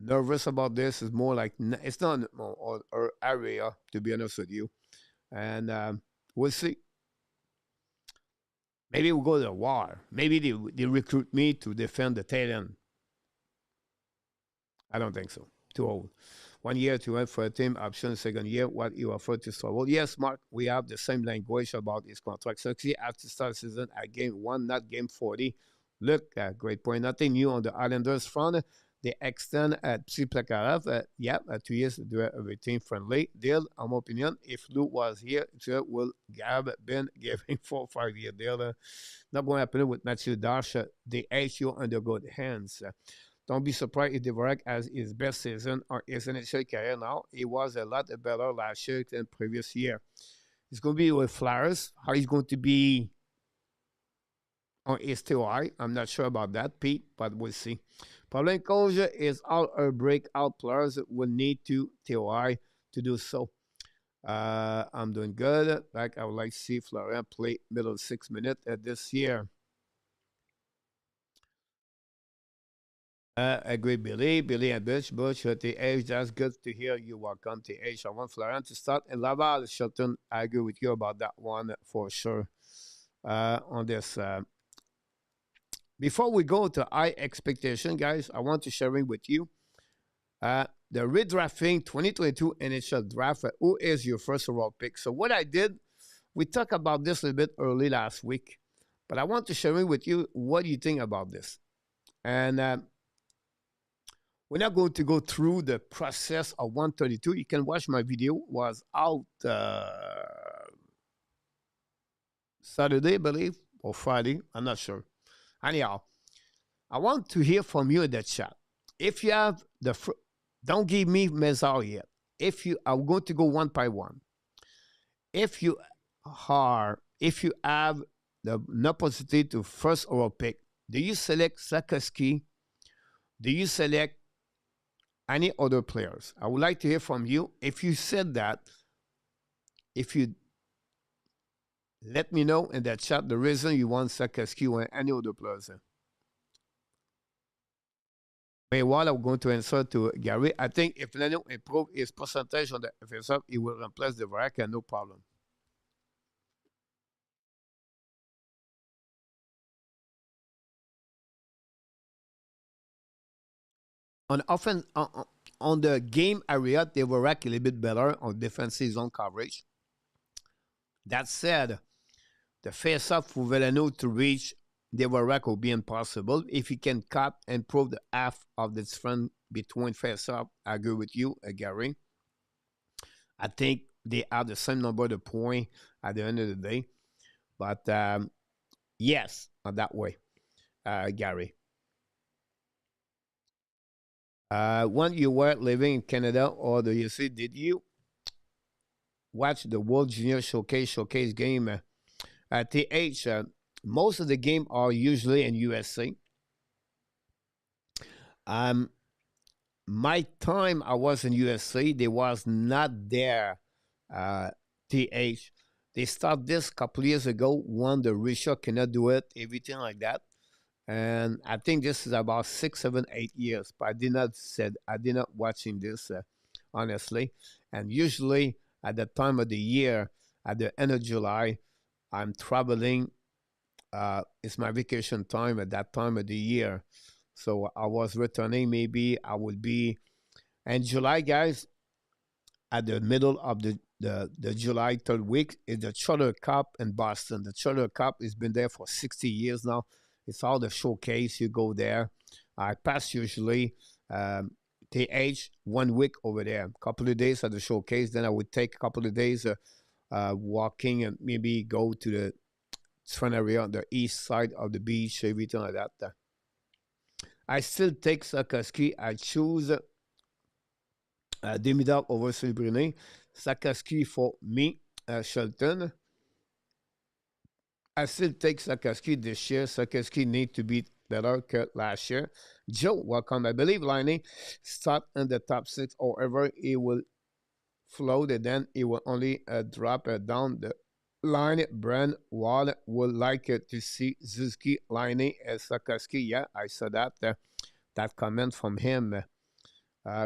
nervous about this. It's more like, it's not our area, to be honest with you. And we'll see. Maybe we'll go to the war. Maybe they recruit me to defend the Thailand. I don't think so. Too old. 1 year to wait for a team option. Second year, what you offer to start. Well, yes, Mark, we have the same language about his contract. So he has to start season at game 1, not game 40. Look, great point. Nothing new on the Islanders front. They extend at Tsiplakarev. 2 years to do a team-friendly deal. In my opinion, if Lou was here, it will have been giving 4 or 5 year deal. Not going to happen with Mathieu Dash. The HU under good hands. Don't be surprised if Dvorak has his best season or his NHL career now. He was a lot better last year than previous year. He's going to be with Flyers. How he's going to be on his TOI, I'm not sure about that, Pete, but we'll see. Paulin Koja is all our breakout players will need to TOI to do so. I'm doing good. Like I would like to see Florent play middle 6 minutes this year. Agree, Billy. Billy and Bush. TH, that's good to hear you. Welcome, TH. I want Florent to start in Laval. Shelton, I agree with you about that one for sure. On this. Before we go to high expectation, guys, I want to share with you the redrafting 2022 NHL Draft. Who is your first overall pick? So what I did, we talked about this a little bit early last week, but I want to share with you what you think about this. And we're not going to go through the process of 132. You can watch my video. Was out Saturday, I believe, or Friday. I'm not sure. Anyhow, I want to hear from you in the chat. If you have don't give me Mezar yet. I'm going to go one by one. If you have the opportunity to first overall pick, do you select Slafkovsky? Do you select any other players? I would like to hear from you. If you said that, if you let me know in that chat the reason you want Slafkovsky or any other players. Meanwhile, I'm going to answer to Gary. I think if Leno improve his percentage on the face-off, he will replace the Dvorak and no problem. On offense, on the game area, they were a little bit better on defensive zone coverage. That said, the face-off for Veleno to reach the rack will be impossible. If he can cut and prove the half of the difference between face-off, I agree with you, Gary. I think they have the same number of points at the end of the day. But yes, that way, Gary. When you were living in Canada or the USA, did you watch the World Junior Showcase game? TH, most of the game are usually in USA. Um, my time I was in USA, they was not there. TH, they started this a couple years ago when the Russia cannot do it, everything like that. And I think this is about 6, 7, 8 years. But I did not watching this honestly. And usually at the time of the year, at the end of July, I'm traveling. It's my vacation time at that time of the year. So I was returning. Maybe I would be in July, guys. At the middle of the July third week is the Charter Cup in Boston. The Charter Cup has been there for 60 years now. It's all the showcase. You go there. I pass usually TH 1 week over there. A couple of days at the showcase. Then I would take a couple of days walking and maybe go to the front area on the east side of the beach, everything like that. I still take Slafkovsky. I choose Demidov over Celebrini. Slafkovsky for me, Shelton. I still take Slafkovsky this year. Slafkovsky need to be better than last year. Joe, welcome. I believe Liney start in the top 6. However, he will float and then he will only drop down the line. Brand Wall would like to see Zuski, Liney, and Slafkovsky. Yeah, I saw that comment from him.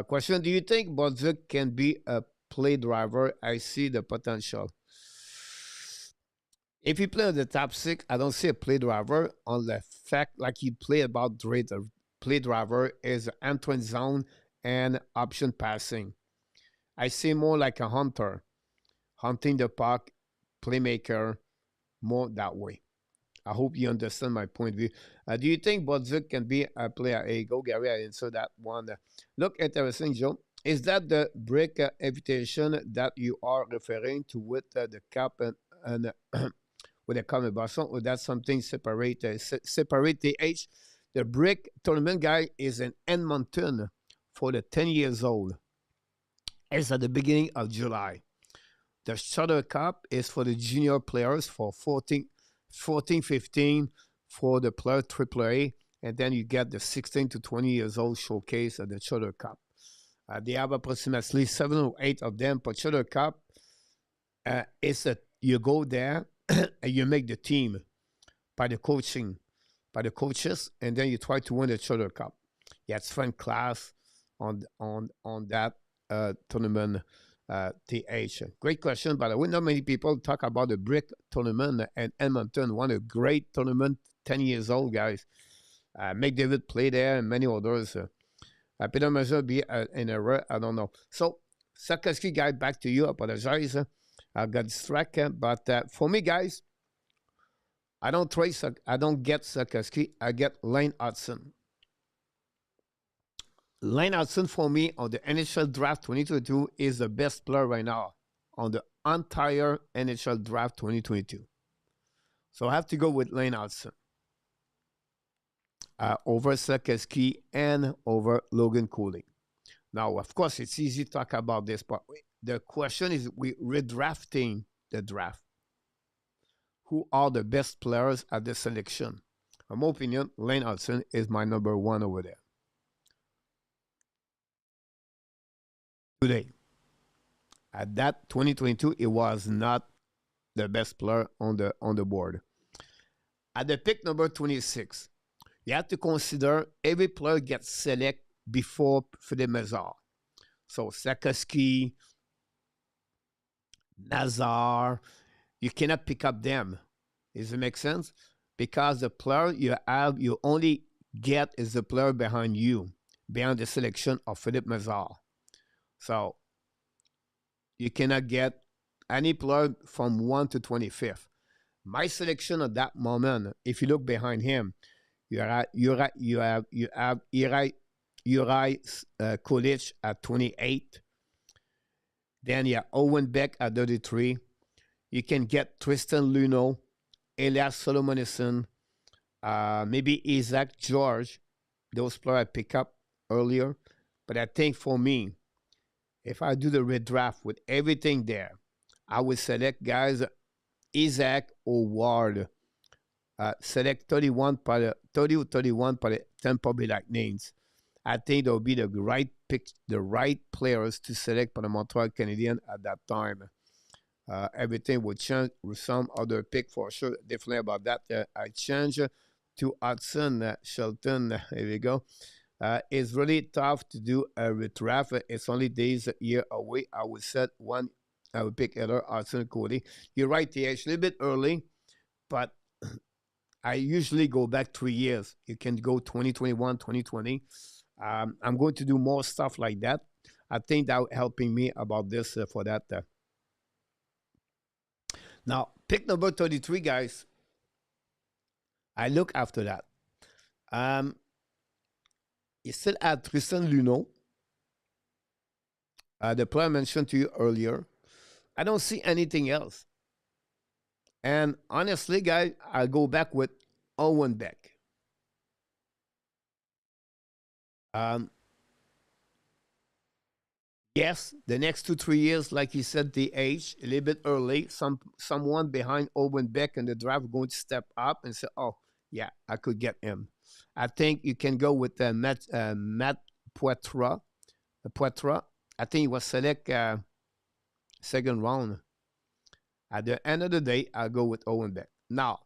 Question: do you think Bodzuk can be a play driver? I see the potential. If he play on the top 6, I don't see a play driver on the fact like he play about the play driver is entering zone and option passing. I see more like a hunter, hunting the puck, playmaker, more that way. I hope you understand my point of view. Do you think Bodzuk can be a player? Hey, go Gary, I answer that one. Look, interesting, Joe. Is that the break invitation that you are referring to with the cap and with the common Boston, or that's something separate? Separate the age. The break tournament guy is in Edmonton for the 10 years old. It's at the beginning of July. The Shuttle Cup is for the junior players for 14, 15 for the player AAA, and then you get the 16 to 20 years old showcase at the Shuttle Cup. They have approximately 7 or 8 of them per Shuttle Cup. It's a you go there and you make the team by the coaching, by the coaches, and then you try to win the Shuttle Cup. Yeah, it's fun class on that tournament. TH. Great question, by the way. Not many people talk about the brick tournament and Edmonton. One a great tournament, 10 years old, guys. McDavid played there and many others. Peter Mazur be in error, I don't know. So, Slafkovsky, guy, back to you. I apologize. I got distracted. But for me, guys, I don't get Slafkovsky. I get Lane Hudson. Lane Hudson for me on the NHL Draft 2022 is the best player right now on the entire NHL Draft 2022. So I have to go with Lane Hudson over Slafkovsky and over Logan Cooley. Now, of course, it's easy to talk about this, but the question is we're redrafting the draft. Who are the best players at the selection? In my opinion, Lane Hudson is my number 1 over there. Today. At that 2022, it was not the best player on the board. At the pick number 26, you have to consider every player gets selected before Philippe Mazar. So Slafkovsky, Nazar, you cannot pick up them. Does it make sense? Because the player you only get is the player behind you, behind the selection of Philippe Mazar. So you cannot get any player from 1 to 25th. My selection at that moment, if you look behind him, you have Uri Kulich at 28. Then you have Owen Beck at 33. You can get Tristan Luneau, Elias Solomonison, maybe Isaac George. Those players I pick up earlier. But I think for me, if I do the redraft with everything there, I would select guys Isaac or Ward. Select 31 par 30 or 31 par Tampa Bay Lightnings. I think there will be the right pick, the right players to select for the Montreal Canadiens at that time. Everything will change with some other pick for sure. Definitely about that. I change to Hudson Shelton. Here we go. It's really tough to do a redraft. It's only days a year away. I would set one. I would pick either Hudson Cody. You're right, TH. A little bit early, but I usually go back 3 years. You can go 2021, 2020. I'm going to do more stuff like that. I think that helping me about this for that. Now, pick number 33, guys. I look after that. You still add Tristan Luneau, the player I mentioned to you earlier. I don't see anything else. And honestly, guys, I'll go back with Owen Beck. Yes, the next 2-3 years, like you said, the age a little bit early. Someone behind Owen Beck in the draft going to step up and say, "Oh, yeah, I could get him." I think you can go with Matt Poitras. I think he was select second round. At the end of the day, I'll go with Owen Beck. Now,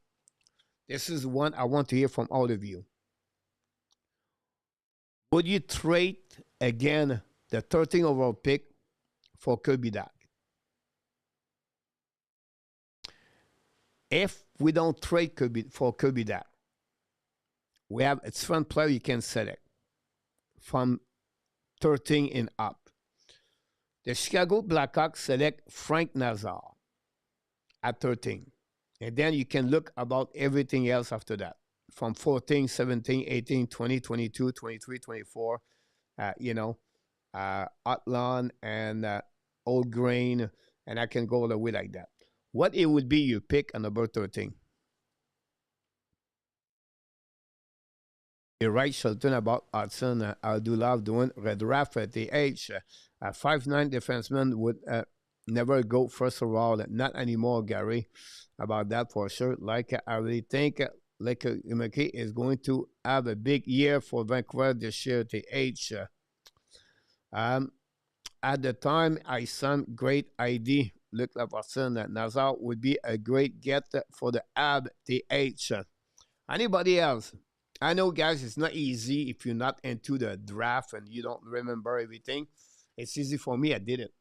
this is one I want to hear from all of you. Would you trade again the 13th overall pick for Kirby Dach? If we don't trade for Kirby Dach, we have a different player you can select from 13 and up. The Chicago Blackhawks select Frank Nazar at 13. And then you can look about everything else after that. From 14, 17, 18, 20, 22, 23, 24, Atlan and Old Grain, and I can go all the way like that. What it would be you pick on number 13? You're right, Shelton, about Hudson. I do love doing red draft at the age. A 5'9" defenseman would never go first overall. Not anymore, Gary. About that for sure. Like I really think Umeke is going to have a big year for Vancouver this year at the age. At the time, I some great ID. Look like Hudson that Nazar would be a great get for the Habs TH. Anybody else? I know, guys, it's not easy if you're not into the draft and you don't remember everything. It's easy for me. I did it.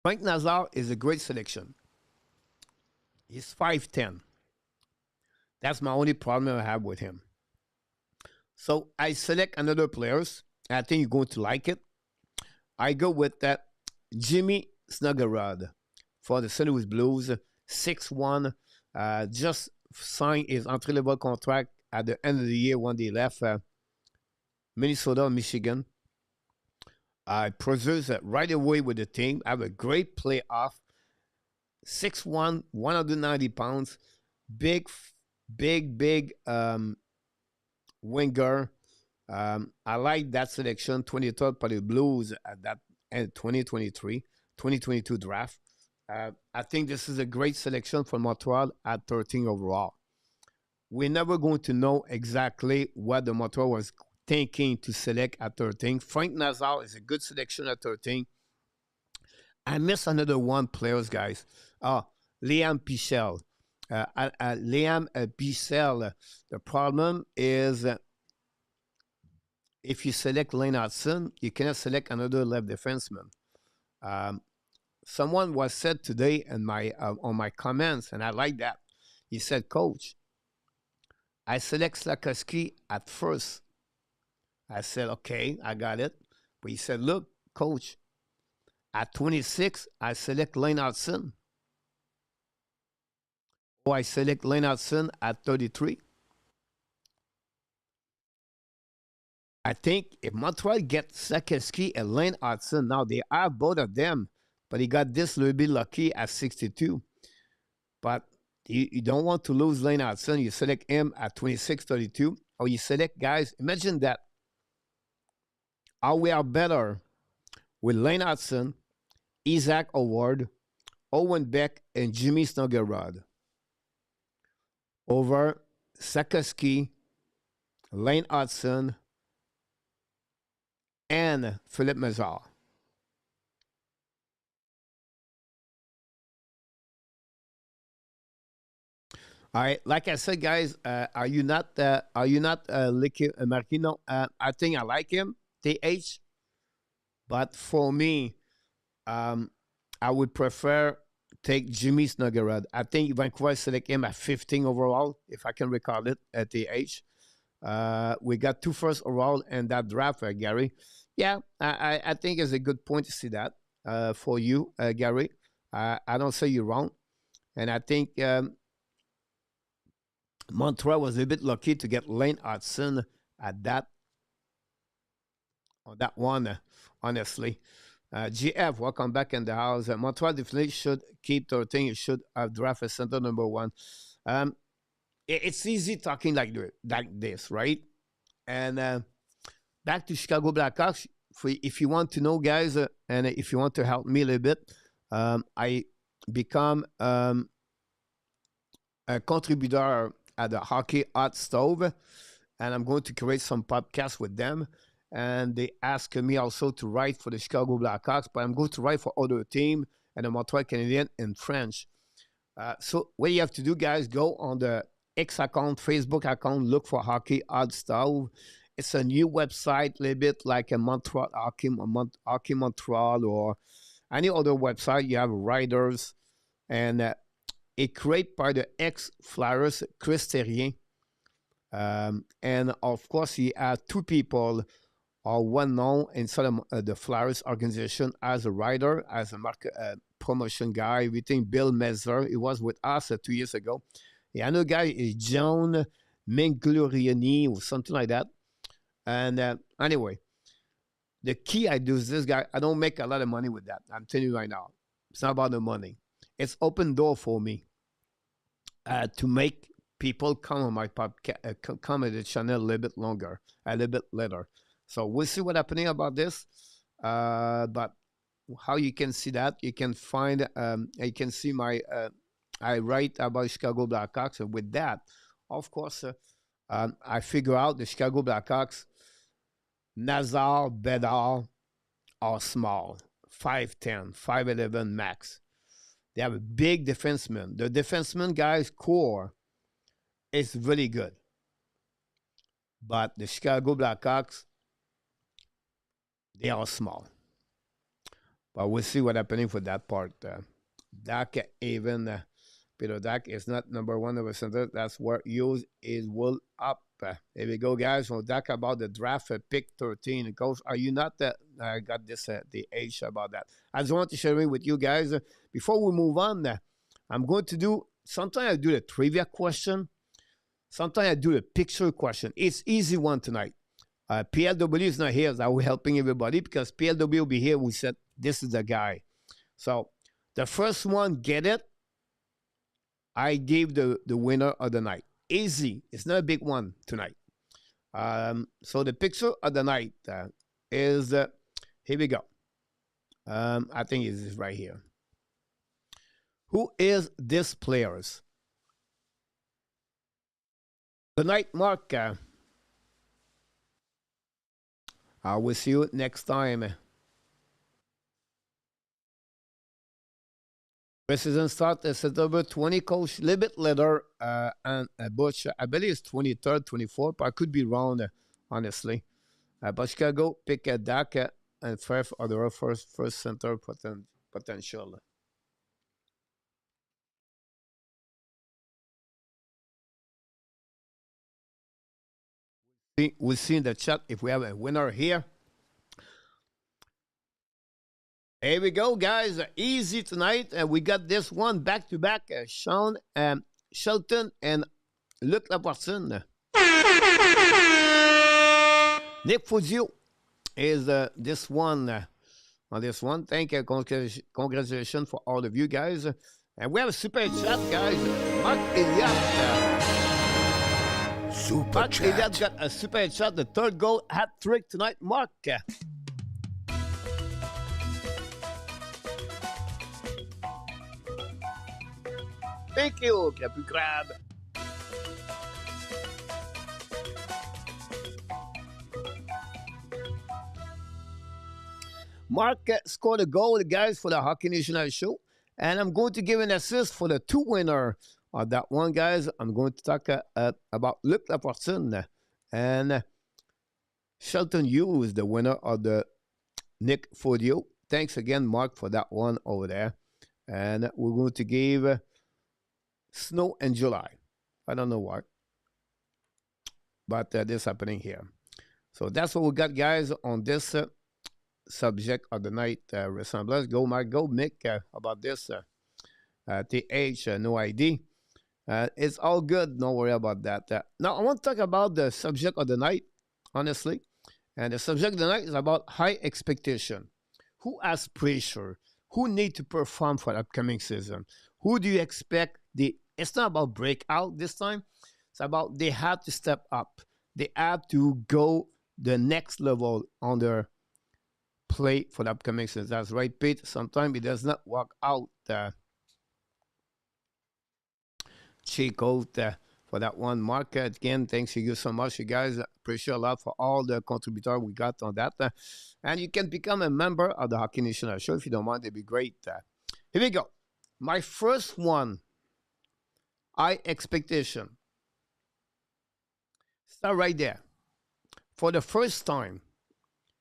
Frank Nazar is a great selection. He's 5'10". That's my only problem I have with him. So I select another players. I think you're going to like it. I go with that Jimmy Snuggerud for the St. Louis Blues, 6'1". Just signed his entry-level contract at the end of the year when they left Minnesota, Michigan. I produce right away with the team. I have a great playoff. 6'1", 190 pounds. Big winger. I like that selection, 23rd by the Blues at that 2022 draft. I think this is a great selection for Montreal at 13 overall. We're never going to know exactly what the Montreal was thinking to select at 13. Frank Nazar is a good selection at 13. I miss another one players, guys. Liam Pichel. Liam Bissell. The problem is if you select Lane Hudson, you cannot select another left defenseman. Um, Someone was said today in my on my comments, and I like that. He said, "Coach, I select Slafkovsky at first." I said, "Okay, I got it." But he said, "Look, Coach, at 26, I select Lane Hudson, or I select Lane Hudson at 33." I think if Montreal gets Slafkovsky and Lane Hudson, now they have both of them, but he got this little bit lucky at 62. But you don't want to lose Lane Hudson. You select him at 26, 32, or you select guys. Imagine that. How we are better with Lane Hudson, Isaac Howard, Owen Beck, and Jimmy Snuggerud over Slafkovsky, Lane Hudson, and Philip Mazar. All right, like I said, guys, are you not liking Marquino? I think I like him, TH, but for me, um, I would prefer take Jimmy Snuggerud. I think Vancouver select him at 15 overall, if I can recall it, at TH. We got 2 first overall in that draft, Gary. Yeah, I think it's a good point to see that for you, Gary. I don't say you're wrong, and I think Montreal was a bit lucky to get Lane Hudson at that on that one. Honestly, GF, welcome back in the house. Montreal definitely should keep their thing. You should have draft a center number 1. Um, it's easy talking like this, right? And back to Chicago Blackhawks. If you want to know, guys, and if you want to help me a little bit, I become a contributor at the Hockey Hot Stove, and I'm going to create some podcasts with them. And they asked me also to write for the Chicago Blackhawks, but I'm going to write for other team and the Montreal Canadiens in French. So what you have to do, guys, go on the X account, Facebook account, look for Hockey Hot Stove. It's a new website, a little bit like a Montreal Hockey Montreal or any other website. You have writers, and it created by the ex-Flyers, Chris Terrien. And of course, he had 2 people are well known inside the Flyers organization as a writer, as a market promotion guy. We think Bill Messer, he was with us 2 years ago. The other guy is John Mingloriani or something like that. And anyway, the key I do is this guy, I don't make a lot of money with that. I'm telling you right now. It's not about the money. It's open door for me to make people come on my podcast, come at the channel a little bit longer, a little bit later. So we'll see what's happening about this. But how you can see that, you can find, you can see my, I write about Chicago Blackhawks. And with that, of course, I figure out the Chicago Blackhawks, Nazar, Bedard are small, 5'10", 5'11 max. They have a big defenseman. The defenseman guy's core is really good. But the Chicago Blackhawks, they are small. But we'll see what's happening for that part. Dak, even Peter Dak is not number 1 of the center. That's where Hughes is will up. Here we go, guys. We'll talk about the draft pick 13. Coach, are you not I got this the age about that. I just want to share it with you guys. Before we move on, I'm going to do, sometimes I do the trivia question. Sometimes I do the picture question. It's easy one tonight. PLW is not here. So we're helping everybody because PLW will be here. We said, this is the guy. So the first one, get it. I gave the winner of the night. Easy. It's not a big one tonight. So the picture of the night is, here we go. I think it is right here. Who is this players? Good night, Mark. I will see you next time. Preseason start September 20, coach. A little bit later, and Butch, I believe it's 23rd, 24th, but I could be wrong, honestly. But Chicago pick a Dak and Firth are the first center potential. We'll see in the chat if we have a winner here. Here we go, guys. Easy tonight. We got this one back to back. Sean Shelton and Luc Laportine. Nick Fuzio is this one on this one. Thank you. Congratulations for all of you guys. And we have a super chat, guys. Mark Elliott. Mark Elliott got a super chat. The third goal hat trick tonight, Mark. Thank you, Capu Crab. Mark scored a goal, guys, for the Hockey National Show. And I'm going to give an assist for the two winner of that one, guys. I'm going to talk about Luc Laportine and Shelton Hughes, the winner of the Nick Fodio. Thanks again, Mark, for that one over there. And we're going to give snow in July. I don't know why. But this happening here. So that's what we got, guys, on this subject of the night. Ressemblance. Go, Mark. Go, Mick, about this. TH, no ID. It's all good. Don't worry about that. Now, I want to talk about the subject of the night, honestly. And the subject of the night is about high expectation. Who has pressure? Who need to perform for the upcoming season? Who do you expect? It's not about breakout this time. It's about they have to step up. They have to go the next level on their play for the upcoming season. That's right, Pete. Sometimes it does not work out. Check out for that one. Mark, again, thanks to you so much, you guys. Appreciate a lot for all the contributors we got on that. And you can become a member of the Hockey National Show if you don't mind. It'd be great. Here we go. My first one. High expectation. Start right there. For the first time,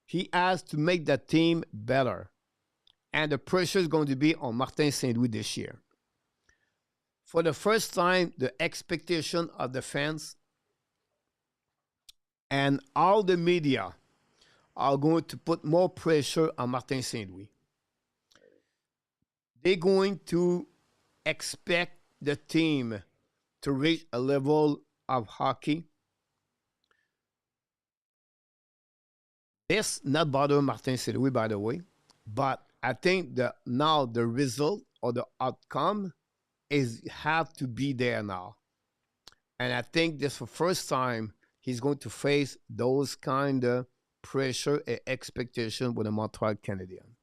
he has to make the team better. And the pressure is going to be on Martin Saint-Louis this year. For the first time, the expectation of the fans and all the media are going to put more pressure on Martin Saint-Louis. They're going to expect the team to reach a level of hockey. This not bother Martin Saint-Louis, by the way, but I think that now the result or the outcome have to be there now. And I think this for the first time he's going to face those kind of pressure and expectation with the Montreal Canadiens.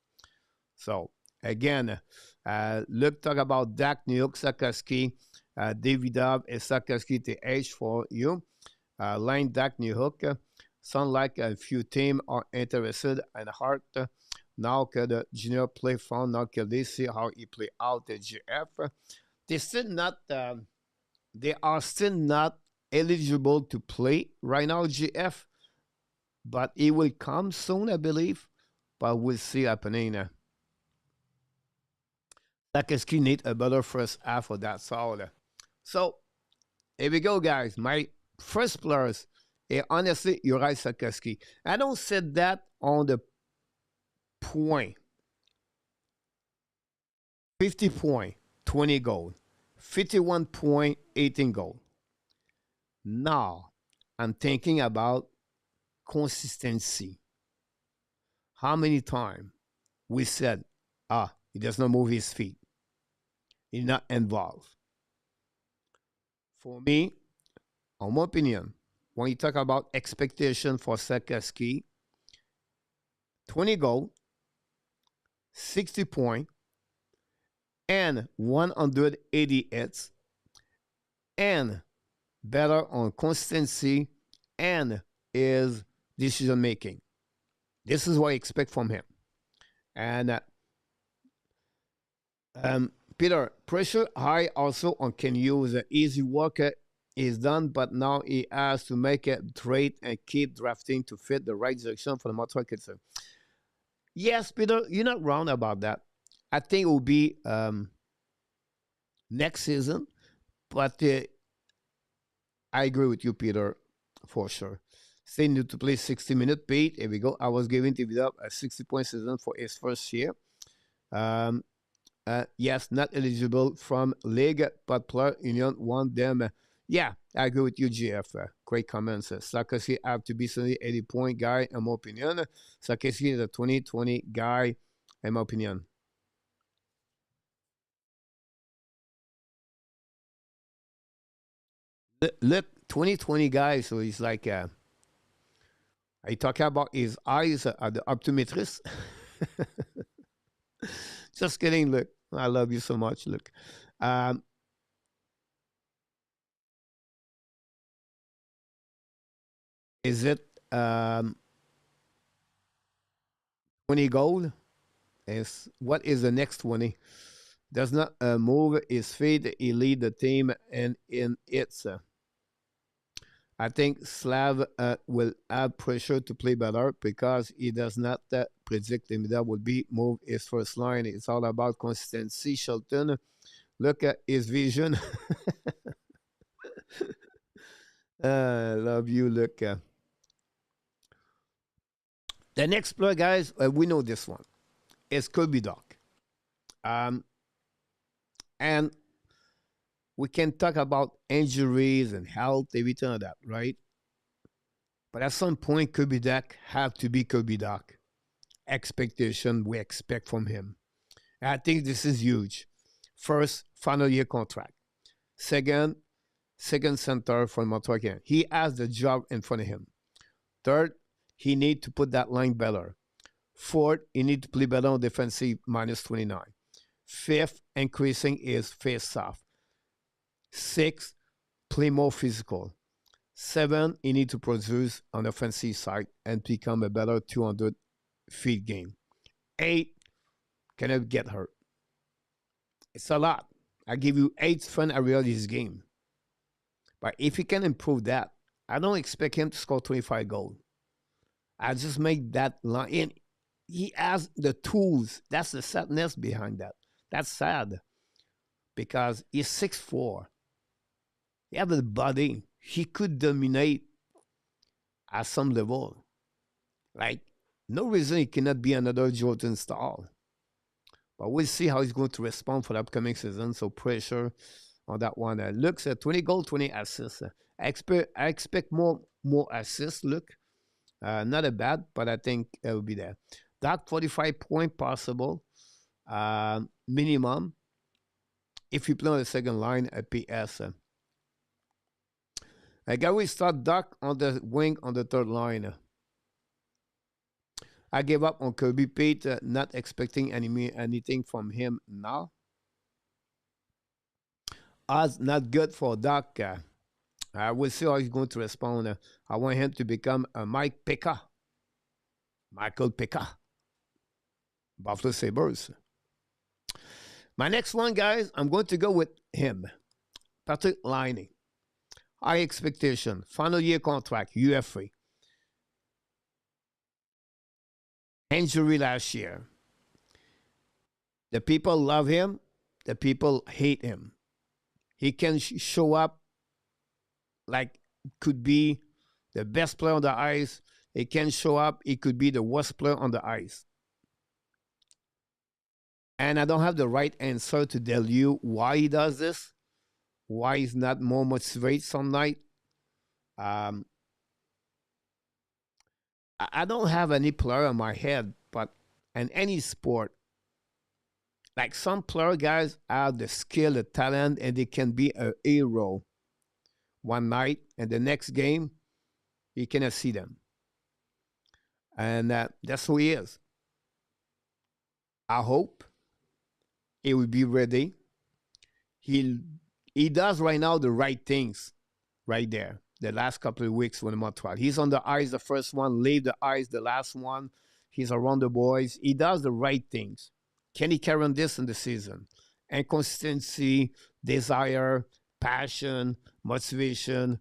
So again, look, talk about Dak, New York, Slafkovsky, Davidov, and Slafkovsky TH for you. Line Dak, New York. Sound like a few teams are interested in Hart. Now que the junior play fun, now que they see how he play out at GF. They are still not eligible to play right now, GF. But it will come soon, I believe. But we'll see happening. Slafkovsky need a better first half of that solid. So, here we go, guys. My first players, honestly, you're right, Slafkovsky. I don't say that on the point. 50 point, 20 goal. 51 point, 18 goal. Now, I'm thinking about consistency. How many times we said, he does not move his feet. He's not involved. For me, on my opinion, when you talk about expectation for Slafkovsky, 20 goal, 60 point, and 180 hits, and better on consistency and his decision making. This is what I expect from him. And Peter, pressure high also on Ken Hughes. Easy work is done, but now he has to make a trade and keep drafting to fit the right direction for the Montreal Canadiens. Yes, Peter, you're not wrong about that. I think it will be next season, but I agree with you, Peter, for sure. Still need to play 60-minute beat. Here we go. I was giving David up a 60-point season for his first year. Um, yes, not eligible from league, but player union want them. Yeah, I agree with you, GF. Great comments. Slafkovsky have to be certainly 80-point guy, in my opinion. Slafkovsky is a 2020 guy, in my opinion. Look, 2020 guy, so he's like, are you talking about his eyes at the optometrist? Just kidding, look. I love you so much, look. Um, is it 20 goal? Is what is the next 20? Does not move his feet. He lead the team, and in its. I think Slav will add pressure to play better because he does not predict him that will be move his first line. It's all about consistency. Shelton, look at his vision. Love you, look. The next player, guys, we know this one. It's Kirby Doc. And we can talk about injuries and health, everything like that, right? But at some point, Kirby Doc have to be Kirby Doc. Expectation we expect from him. And I think this is huge. First, final year contract. Second center for Montreal Canadiens. He has the job in front of him. Third, he need to put that line better. Fourth, he need to play better on defensive -29. Fifth, increasing his face-off. Sixth, play more physical. Seven, he need to produce on the offensive side and become a better 200 feet game. Eight, cannot get hurt. It's a lot. I give you 8 fun area of this game. But if he can improve that, I don't expect him to score 25 goals. I just make that line. And he has the tools. That's the sadness behind that. That's sad because he's 6'4". He has the body. He could dominate at some level. Like, no reason he cannot be another Jordan Staal. But we'll see how he's going to respond for the upcoming season. So pressure on that one. Looks at 20 goals, 20 assists. I expect more assists. Look, not a bad, but I think it will be there. That 45 point possible minimum if you play on the second line at PS. Gary start Duck on the wing on the third line. I gave up on Kirby Pate, not expecting anything from him now. Odds not good for Duck. We'll see how he's going to respond. I want him to become a Mike Pekka. Michael Pekka. Buffalo Sabres. My next one, guys, I'm going to go with him. Patrick Laine. High expectation. Final year contract. UFA. Injury last year. The people love him. The people hate him. He can show up like could be the best player on the ice. He can show up. He could be the worst player on the ice. And I don't have the right answer to tell you why he does this, why he's not more motivated some night. I don't have any player in my head, but in any sport, like some player guys have the skill, the talent, and they can be a hero one night, and the next game, you cannot see them. And that's who he is. I hope he will be ready. He does right now the right things right there. The last couple of weeks when Montreal. He's on the ice, the first one, leave the ice, the last one. He's around the boys. He does the right things. Can he carry on this in the season? inconsistency, desire, passion, motivation,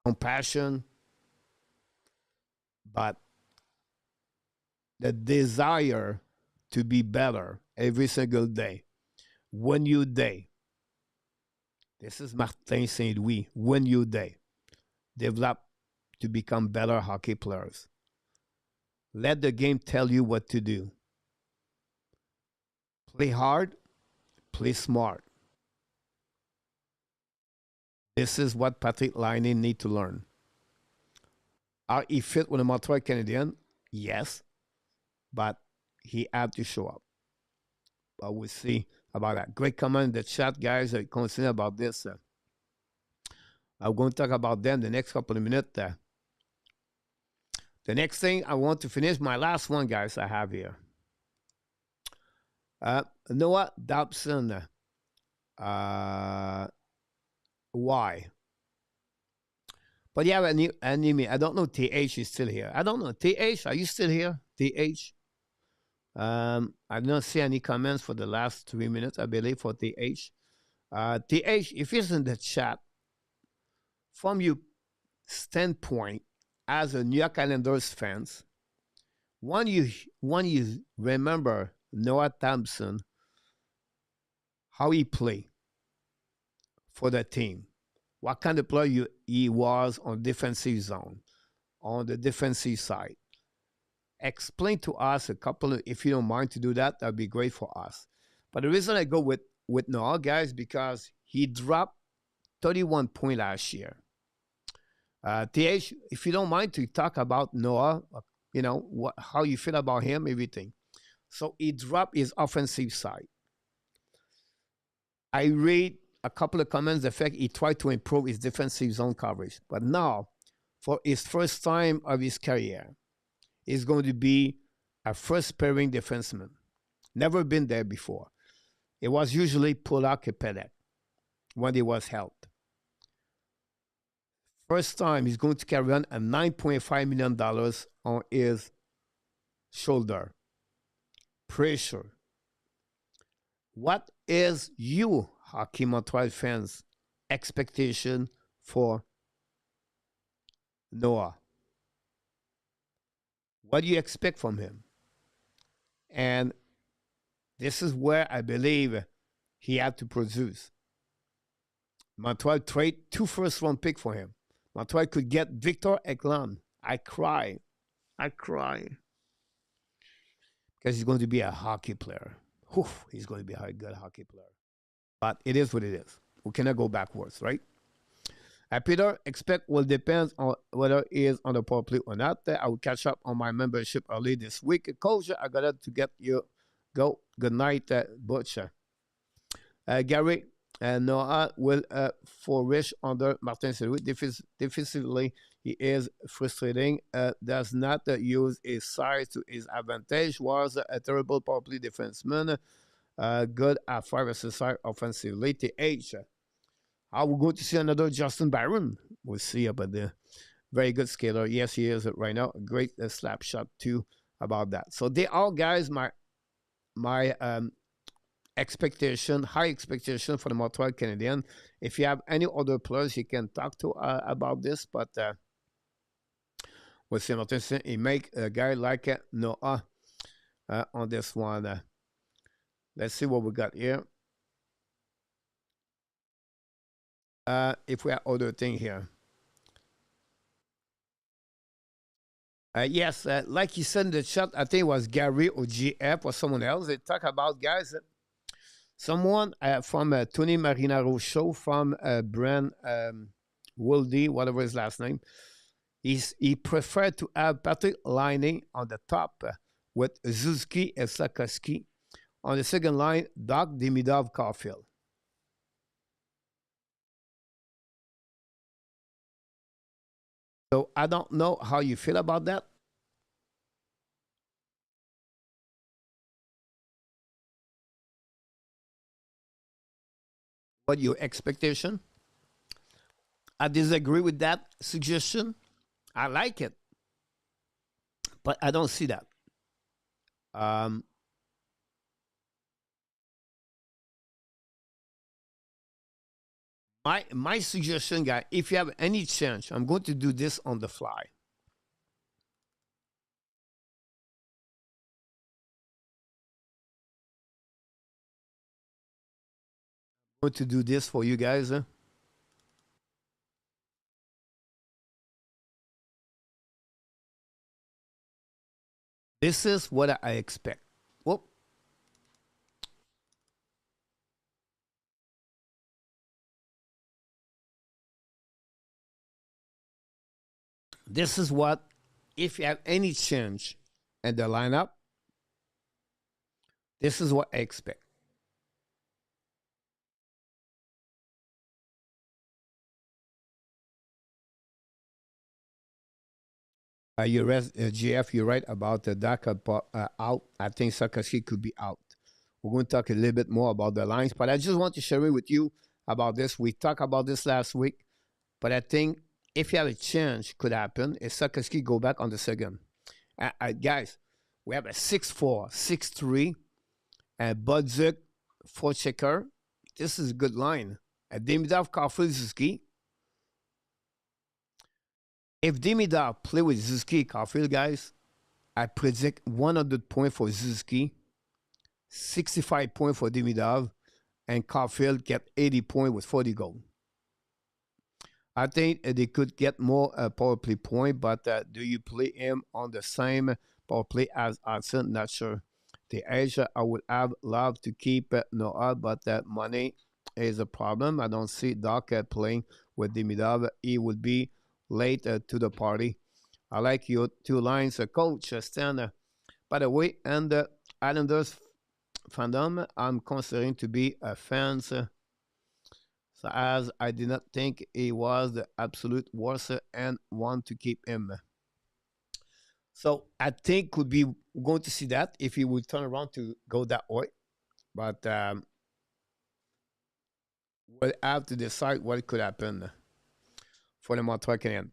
compassion, but the desire to be better every single day. When you day, this is Martin Saint Louis. When you day, develop to become better hockey players. Let the game tell you what to do. Play hard, play smart. This is what Patrick Laine need to learn. Are he fit with the Montreal Canadiens? Yes, but he had to show up. But we'll see about that. Great comment in the chat, guys. Concerned about this. I'm going to talk about them the next couple of minutes. The next thing I want to finish, my last one, guys, I have here. Noah Dobson. Why? But yeah, enemy. I don't know. TH is still here. I don't know. TH, are you still here? TH. I did not see any comments for the last 3 minutes, I believe, for TH. TH, if it's in the chat, from your standpoint as a New York Islanders fans, when you remember Noah Thompson, how he played for the team, what kind of player he was on defensive zone, on the defensive side. Explain to us a couple of, if you don't mind to do that, that'd be great for us. But the reason I go with Noah, guys, because he dropped 31 points last year. TH, if you don't mind to talk about Noah, you know, how you feel about him, everything. So he dropped his offensive side. I read a couple of comments, the fact he tried to improve his defensive zone coverage. But now, for his first time of his career, he's going to be a first pairing defenseman. Never been there before. It was usually Polak Pelek when he was helped. First time he's going to carry on a $9.5 million on his shoulder. Pressure. What is you, Hockey Montreal fans, expectation for Noah? What do you expect from him? And this is where I believe he had to produce. Montreal trade 2 first-round picks for him. Montreal could get Victor Ekland. I cry. Because he's going to be a hockey player. Whew, he's going to be a good hockey player. But it is what it is. We cannot go backwards, right? Peter, expect will depend on whether he is on the power play or not. I will catch up on my membership early this week. Coach, I got to get you. Go. Good night, Butch. Gary, Noah will flourish under Martin Saint-Louis. Defensively, he is frustrating. Does not use his size to his advantage. Was a terrible power play defenseman. Good at 5 versus 5 offensively. TH. Are we going to see another Justin Barron? We'll see about the very good skater. Yes, he is right now. A great slap shot too about that. So they are, guys, my expectation, high expectation for the Montreal Canadiens. If you have any other players, you can talk to about this. But we'll see. Martin, he make a guy like Noah on this one. Let's see what we got here. If we have other thing here. Yes, like you said in the chat, I think it was Gary or GF or someone else. They talk about, guys, someone from Tony Marinaro show from Brand Woldy, whatever his last name. He preferred to have Patrick Laine on the top with Zuzki and Slafkovsky. On the second line, Doc Demidov Caulfield. So I don't know how you feel about that. What your expectation? I disagree with that suggestion. I like it, but I don't see that. My suggestion, guy, if you have any chance, I'm going to do this on the fly. I'm going to do this for you guys. This is what I expect. Whoop. This is what, if you have any change in the lineup, this is what I expect. GF, you're right about the Daka out. I think Slafkovsky could be out. We're going to talk a little bit more about the lines, but I just want to share it with you about this. We talked about this last week, but I think if you have a change, could happen is Slafkovsky go back on the second. Guys, we have a 6'4", 6'3", and Budzik, 4-checker. This is a good line. Demidov, Caulfield, Suzuki. If Demidov play with Suzuki, Caulfield, guys, I predict 100 points for Suzuki, 65 points for Demidov, and Caulfield get 80 points with 40 goals. I think they could get more power play point, but do you play him on the same power play as Hudson? Not sure. The edge I would have loved to keep Noah, but money is a problem. I don't see Doc playing with Demidov. He would be late to the party. I like your two lines, Coach Stan. By the way, and Islanders fandom, I'm considering to be a fan. So as I did not think he was the absolute worst and want to keep him. So I think could be going to see that if he would turn around to go that way. But we'll have to decide what could happen for the Montreal Canadiens.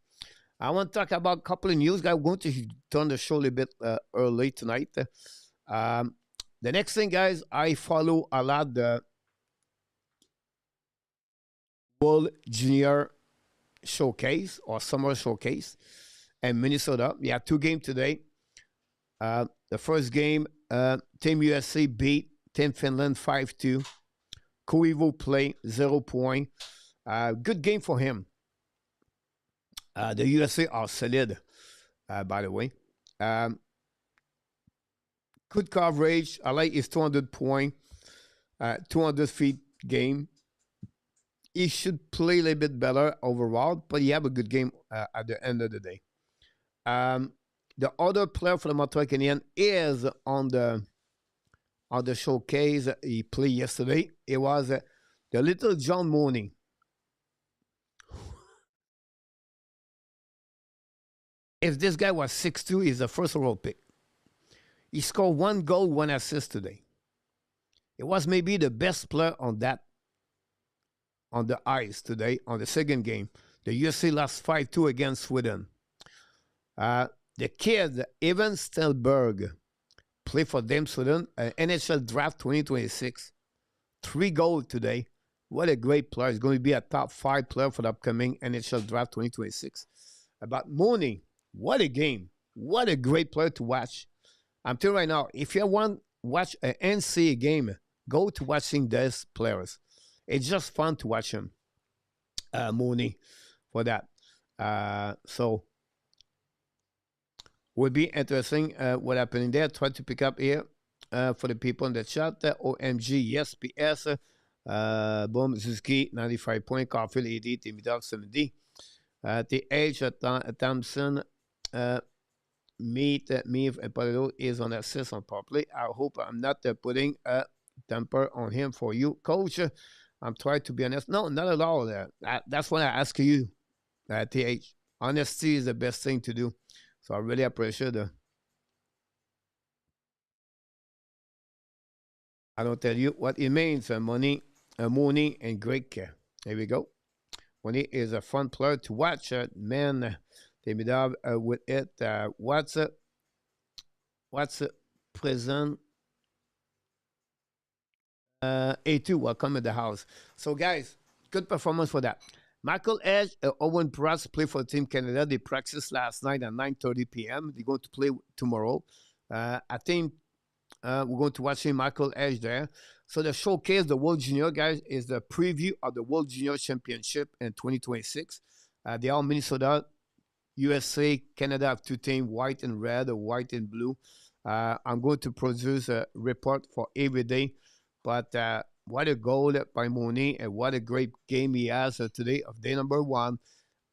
I want to talk about a couple of news. I'm going to turn the show a little bit early tonight. The next thing, guys, I follow a lot the World Junior Showcase or Summer Showcase in Minnesota. We had 2 games today. The first game, Team USA beat Team Finland 5-2. Koivu play 0 point. Good game for him. The USA are solid, by the way. Good coverage. I like his 200 point, 200 feet game. He should play a little bit better overall, but he have a good game at the end of the day. The other player for the Montreal Canadiens is on the showcase. He played yesterday. It was the little John Mooney. If this guy was 6'2", he's a first overall pick. He scored 1 goal, 1 assist today. It was maybe the best player on the ice today on the second game. The USA lost 5-2 against Sweden. The kid, Evan Stelberg, played for them Sweden, NHL Draft 2026. 3 goals today. What a great player. He's going to be a top 5 player for the upcoming NHL Draft 2026. About Mooney, what a game. What a great player to watch. I'm telling you right now, if you want to watch an NCAA game, go to watching these players. It's just fun to watch him, Mooney, for that. So, would be interesting what happening there. Try to pick up here for the people in the chat. OMG, yes, PS. Boom, Suzuki, 95 point. Caulfield, 80. Timidov, 70. The age Thompson, me, and Palero is on assist on power play. I hope I'm not putting a temper on him for you, Coach. I'm trying to be honest. No, not at all. That's why I ask you, TH. Honesty is the best thing to do. So I really appreciate it. I don't tell you what it means. Money, and great care. Here we go. Money is a fun player to watch. Man, they made up with it. What's present? A2, welcome in the house. So, guys, Good performance for that. Michael Edge, Owen Pratt play for Team Canada. They practiced last night at 9:30 p.m. They're going to play tomorrow. I think we're going to watch Michael Edge there. So the showcase, the World Junior guys, is the preview of the World Junior Championship in 2026. They are Minnesota, USA, Canada have two teams, white and red or white and blue. I'm going to produce a report for every day. But what a goal by Mooney and what a great game he has today of day number one.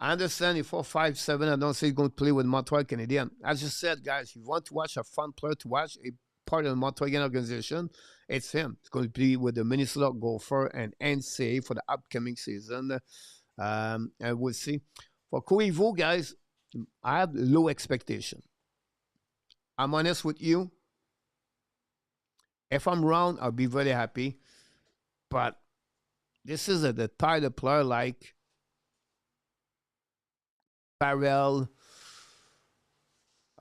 I understand if 4-5-7, I don't say he's going to play with Montreal Canadiens. As I said, guys, if you want to watch a fun player to watch, a part of the Montreal organization, it's him. It's going to be with the Minnesota Gopher and NCAA for the upcoming season. And we'll see. For Koivu, guys, I have low expectation. I'm honest with you. If I'm wrong, I'll be very happy. But this is the type of player like Farrell,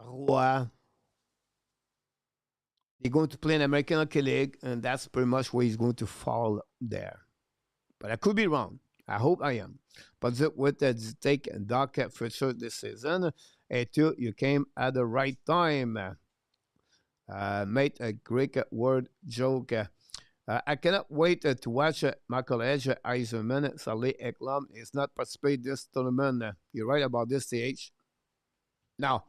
Roy. They're going to play in American Hockey League, and that's pretty much where he's going to fall there. But I could be wrong. I hope I am. But with the take and dark for sure this season, you came at the right time. Made a great word joke. I cannot wait to watch Michael Edge, Eisenman, Saleh Eklam is not participating this tournament. You're right about this, TH. Now,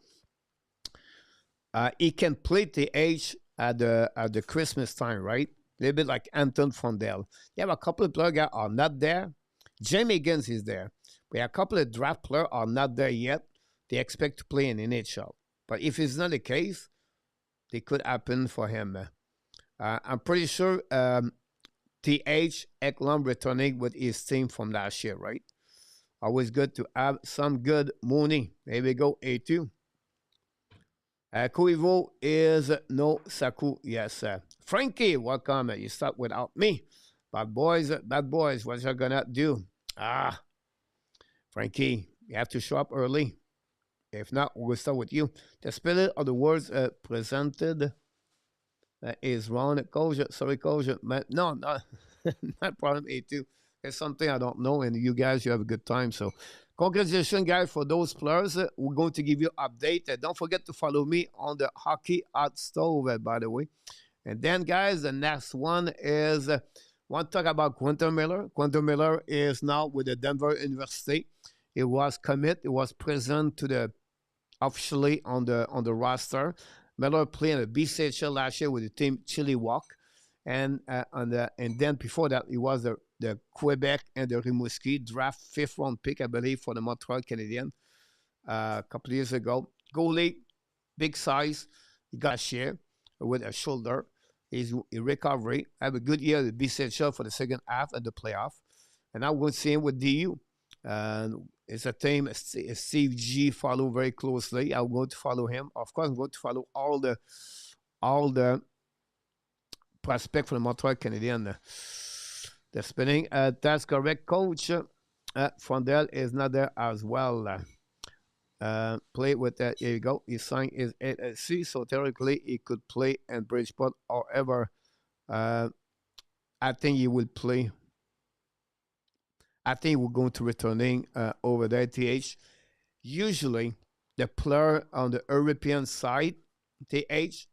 he can play TH at the Christmas time, right? A little bit like Anton Fondel. You have a couple of players that are not there. Jamie Higgins is there. We have a couple of draft players are not there yet. They expect to play in NHL. But if it's not the case, it could happen for him. I'm pretty sure T.H. Eklam returning with his team from last year, right? Always good to have some good money. There we go, A2. Koivu is no Saku. Yes, Frankie, welcome. You start without me. Bad boys, what you gonna do? Frankie, you have to show up early. If not, we'll start with you. The spirit of the words presented is wrong. Sorry, Coach. No, not problem A2. It's something I don't know, and you guys, you have a good time. So, congratulations, guys, for those players. We're going to give you an update. Don't forget to follow me on the Hockey Hot Stove, by the way. And then, guys, the next one is, I want to talk about Quentin Miller. Quentin Miller is now with the Denver University. It was present to the officially on the roster. Miller played in the BCHL last year with the team Chili Walk, and then before that he was the Quebec and the Rimouski draft 5th round pick, I believe, for the Montreal Canadiens a couple of years ago. Goalie, big size, he got a share with a shoulder. He's in recovery. Have a good year at the BCHL for the second half of the playoff, and now we'll see him with DU. It's a team Steve G follow very closely. I'm going to follow him. Of course, I'm going to follow all the prospects for the Montreal Canadiens. The spinning. That's correct, Coach. Fondel is not there as well. Play with that. Here you go. He signed his LLC, so theoretically he could play in Bridgeport. However, I think he will play. I think we're going to returning over there, TH. Usually, the player on the European side, TH,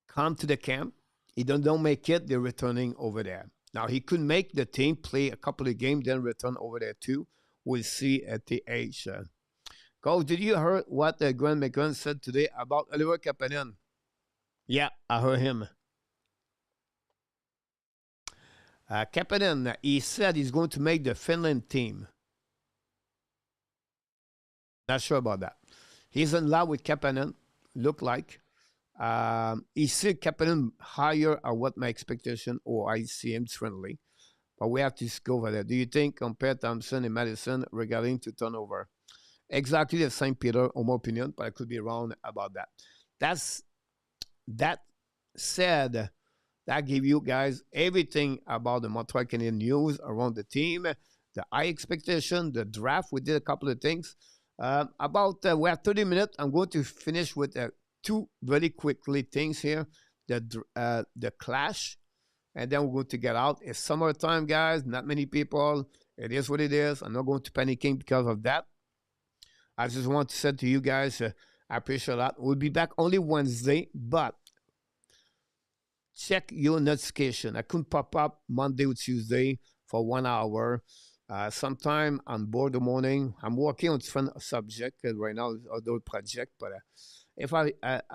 come to the camp. He don't make it, they're returning over there. Now, he could make the team play a couple of games, then return over there too. We'll see at TH. Coach, did you hear what Grant McGurn said today about Oliver Kapanen? Yeah, I heard him. Kapanen, he said he's going to make the Finland team. Not sure about that. He's in love with Kapanen, look like. He said Kapanen higher are what my expectation, or I see him differently. But we have to go over there. Do you think compare Thompson and Madison regarding to turnover? Exactly the same, Peter, or my opinion, but I could be wrong about that. That said, that give you guys everything about the Montreal Canadiens news around the team, the high expectation, the draft. We did a couple of things. We have 30 minutes. I'm going to finish with two very quickly things here. The clash and then we're going to get out. It's summertime, guys. Not many people. It is what it is. I'm not going to panicking because of that. I just want to say to you guys, I appreciate that. We'll be back only Wednesday, but check your notification. I couldn't pop up Monday or Tuesday for 1 hour. Sometime on board the morning. I'm working on different subject right now, other project, but if I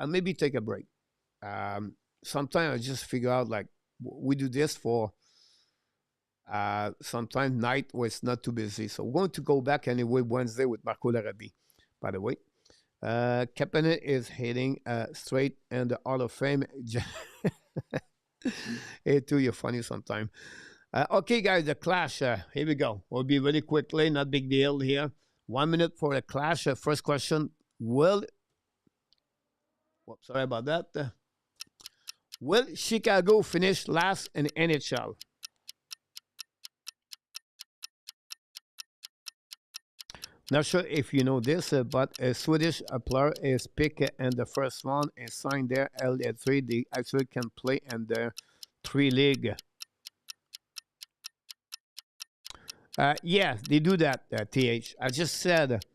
maybe take a break. Sometimes I just figure out like we do this for sometimes night where it's not too busy. So we're going to go back anyway Wednesday with Marco Larabi, by the way. Kapanen is heading straight in the Hall of Fame. Hey, too, you're funny sometimes. Okay, guys, the clash. Here we go. We'll be really quickly, not big deal here. 1 minute for the clash. First question: Will sorry about that. Will Chicago finish last in NHL? Not sure if you know this, but a Swedish player is picked in the first round and signed there L3. They actually can play in the 3 league. Yeah, they do that, TH. I just said,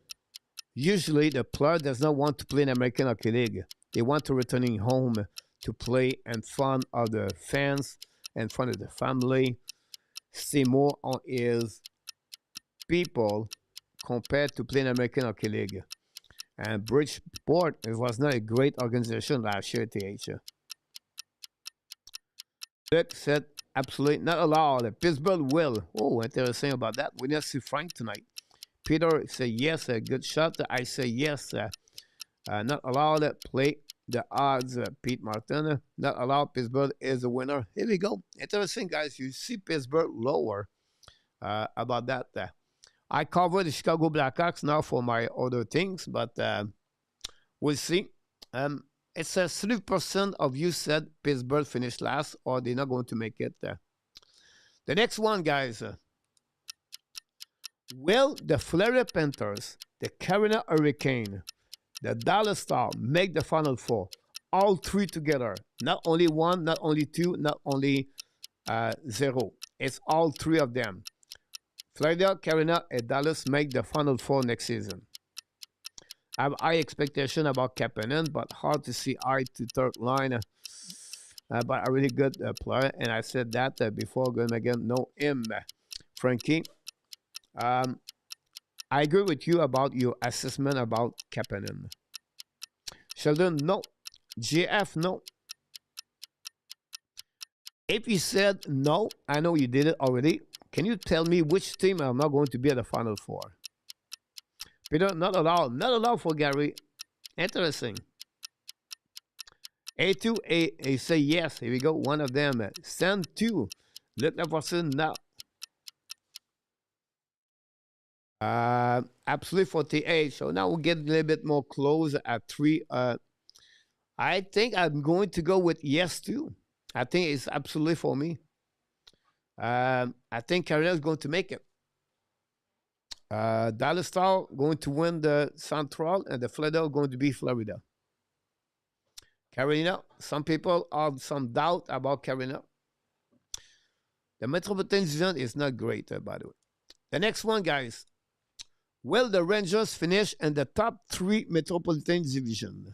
usually the player does not want to play in American Hockey League. They want to returning home to play in front of the fans, in front of the family, see more on his people compared to playing American Hockey League. And Bridgeport, it was not a great organization last year, TH. Rick said, absolutely not allowed. Pittsburgh will. Oh, interesting about that. We didn't see Frank tonight. Peter said yes, a good shot. I say yes. Not allowed. Play the odds. Pete Martin. Not allowed. Pittsburgh is the winner. Here we go. Interesting, guys. You see Pittsburgh lower about that. I cover the Chicago Blackhawks now for my other things, but we'll see. It's 3% of you said Pittsburgh finished last, or they're not going to make it. The next one, guys. Will the Florida Panthers, the Carolina Hurricane, the Dallas Stars make the Final Four? All three together. Not only one, not only two, not only zero. It's all three of them. Florida, Carolina, and Dallas make the Final Four next season. I have high expectation about Kapanen, but hard to see eye to third line. But a really good player, and I said that before. Going again, know him, Frankie. I agree with you about your assessment about Kapanen. Sheldon, no. GF, no. If you said no, I know you did it already. Can you tell me which team are not going to be at the Final Four? Peter, not allowed. Not allowed for Gary. Interesting. A2, A say yes. Here we go. One of them. Send 2. Look at person now. Absolutely 48. So now we'll get a little bit more close at 3. I think I'm going to go with yes too. I think it's absolutely for me. I think Carolina is going to make it. Dallas Star going to win the Central, and the Florida going to be Florida. Carolina, some people have some doubt about Carolina. The Metropolitan Division is not great, by the way. The next one, guys. Will the Rangers finish in the top 3 Metropolitan Division?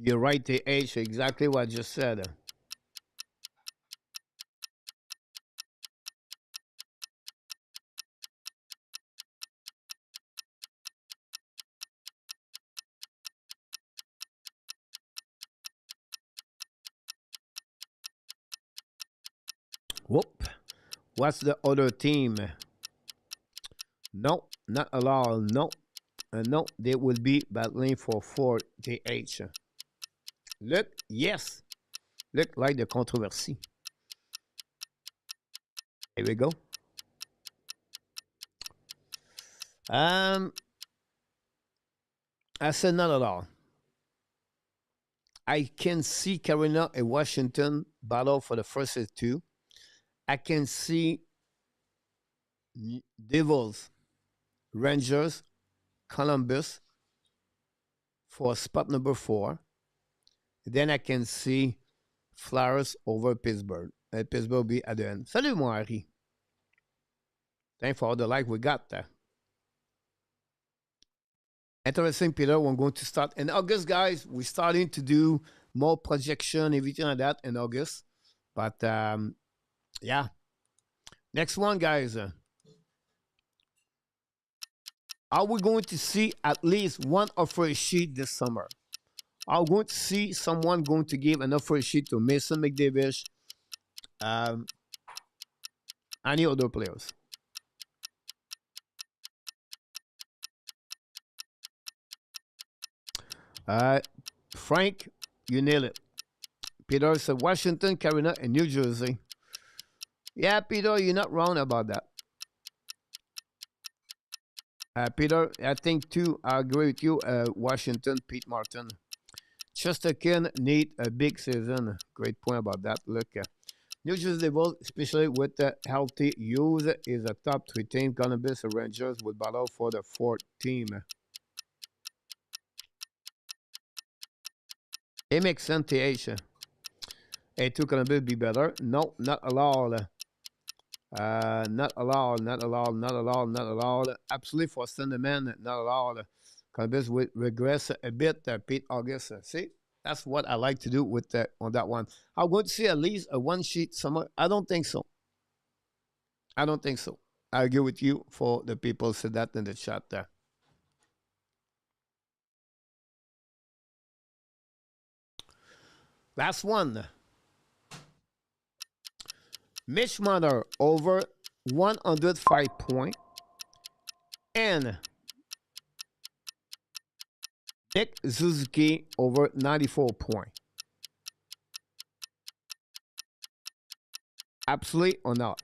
You're right, the age, exactly what I just said. Whoop. What's the other team? No, not allowed. No. No, they will be battling for 4th. Look, yes. Look like the controversy. Here we go. I said not at all. I can see Carolina and Washington battle for the first two. I can see Devils, Rangers, Columbus for spot number 4. Then I can see Flyers over Pittsburgh. Pittsburgh be at the end. Salut, mon Harry. Thanks for all the like we got there. Interesting, Peter. We're going to start in August, guys. We're starting to do more projection, everything like that in August. But yeah. Next one, guys. Are we going to see at least one offer sheet this summer? Are we going to see someone going to give an offer sheet to Mason McDavid, any other players? Frank, you nail it. Peter said Washington, Carolina, and New Jersey. Yeah, Peter, you're not wrong about that. Peter, I think too, I agree with you. Washington, Pete Martin. Chesterkin need a big season. Great point about that. Look, New Jersey Devils, especially with the healthy use, is a top 3 team. Columbus Rangers would battle for the 4th team. It makes sense, TH. A2 Columbus be better. No, not allowed. Not allowed, not allowed, not allowed, not allowed. Absolutely for Sandman, not allowed. Columbus would regress a bit, Pete August. See, that's what I like to do with on that one. I'm going to see at least a one sheet somewhere. I don't think so. I don't think so. I agree with you for the people who said that in the chat there. Last one. Mitch Marner over 105 points. And Nick Suzuki over 94 points. Absolutely or not?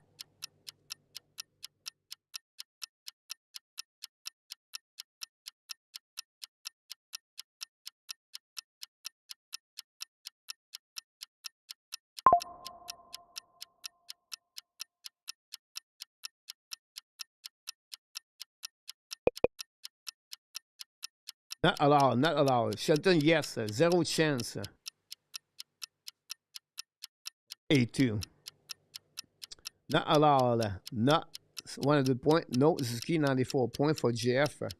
Not allowed, not allowed. Shelton, yes, zero chance. A2. Not allowed, not 100 point. No, Suzuki 94 point for GF.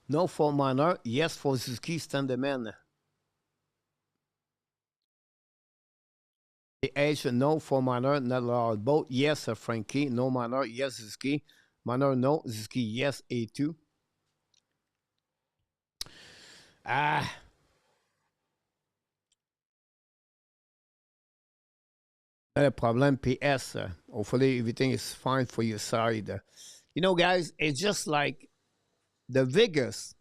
No for Minor, yes for Suzuki Standerman. The age, no for Minor, not allowed. Both, yes, Frankie, no Minor, yes, Suzuki. Minor, no, Suzuki, yes, A2. Ah. Not a problem, PS. Hopefully everything is fine for your side. You know, guys, it's just like the Vegas.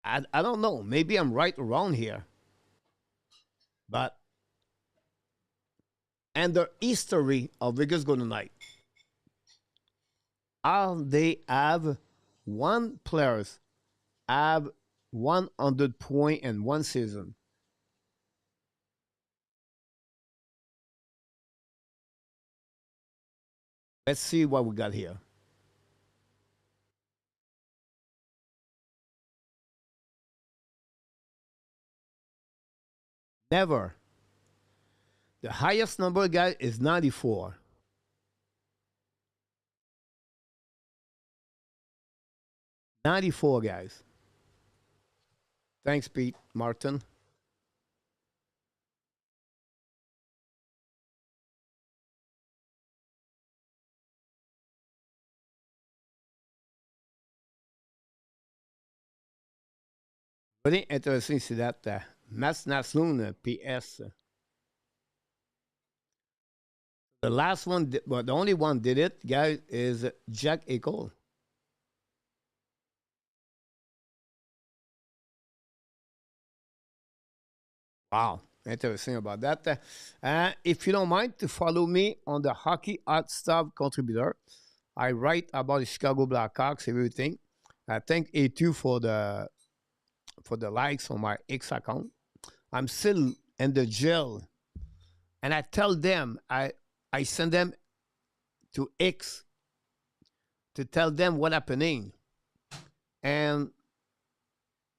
I don't know. Maybe I'm right or wrong here. But and the history of Vegas Golden Knight. All they have one players have 100 point in one season. Let's see what we got here. Never. The highest number, guys, is 94. 94, guys. Thanks, Pete Martin. Very interesting to see that. Mats Naslund, PS. The last one, well, the only one did it, guys, is Jack Eichel. Wow. Interesting about that. If you don't mind to follow me on the Hockey Hot Stuff contributor, I write about the Chicago Blackhawks, everything. I thank A2 for the likes on my X account. I'm still in the jail, and I tell them I send them to X to tell them what happening, and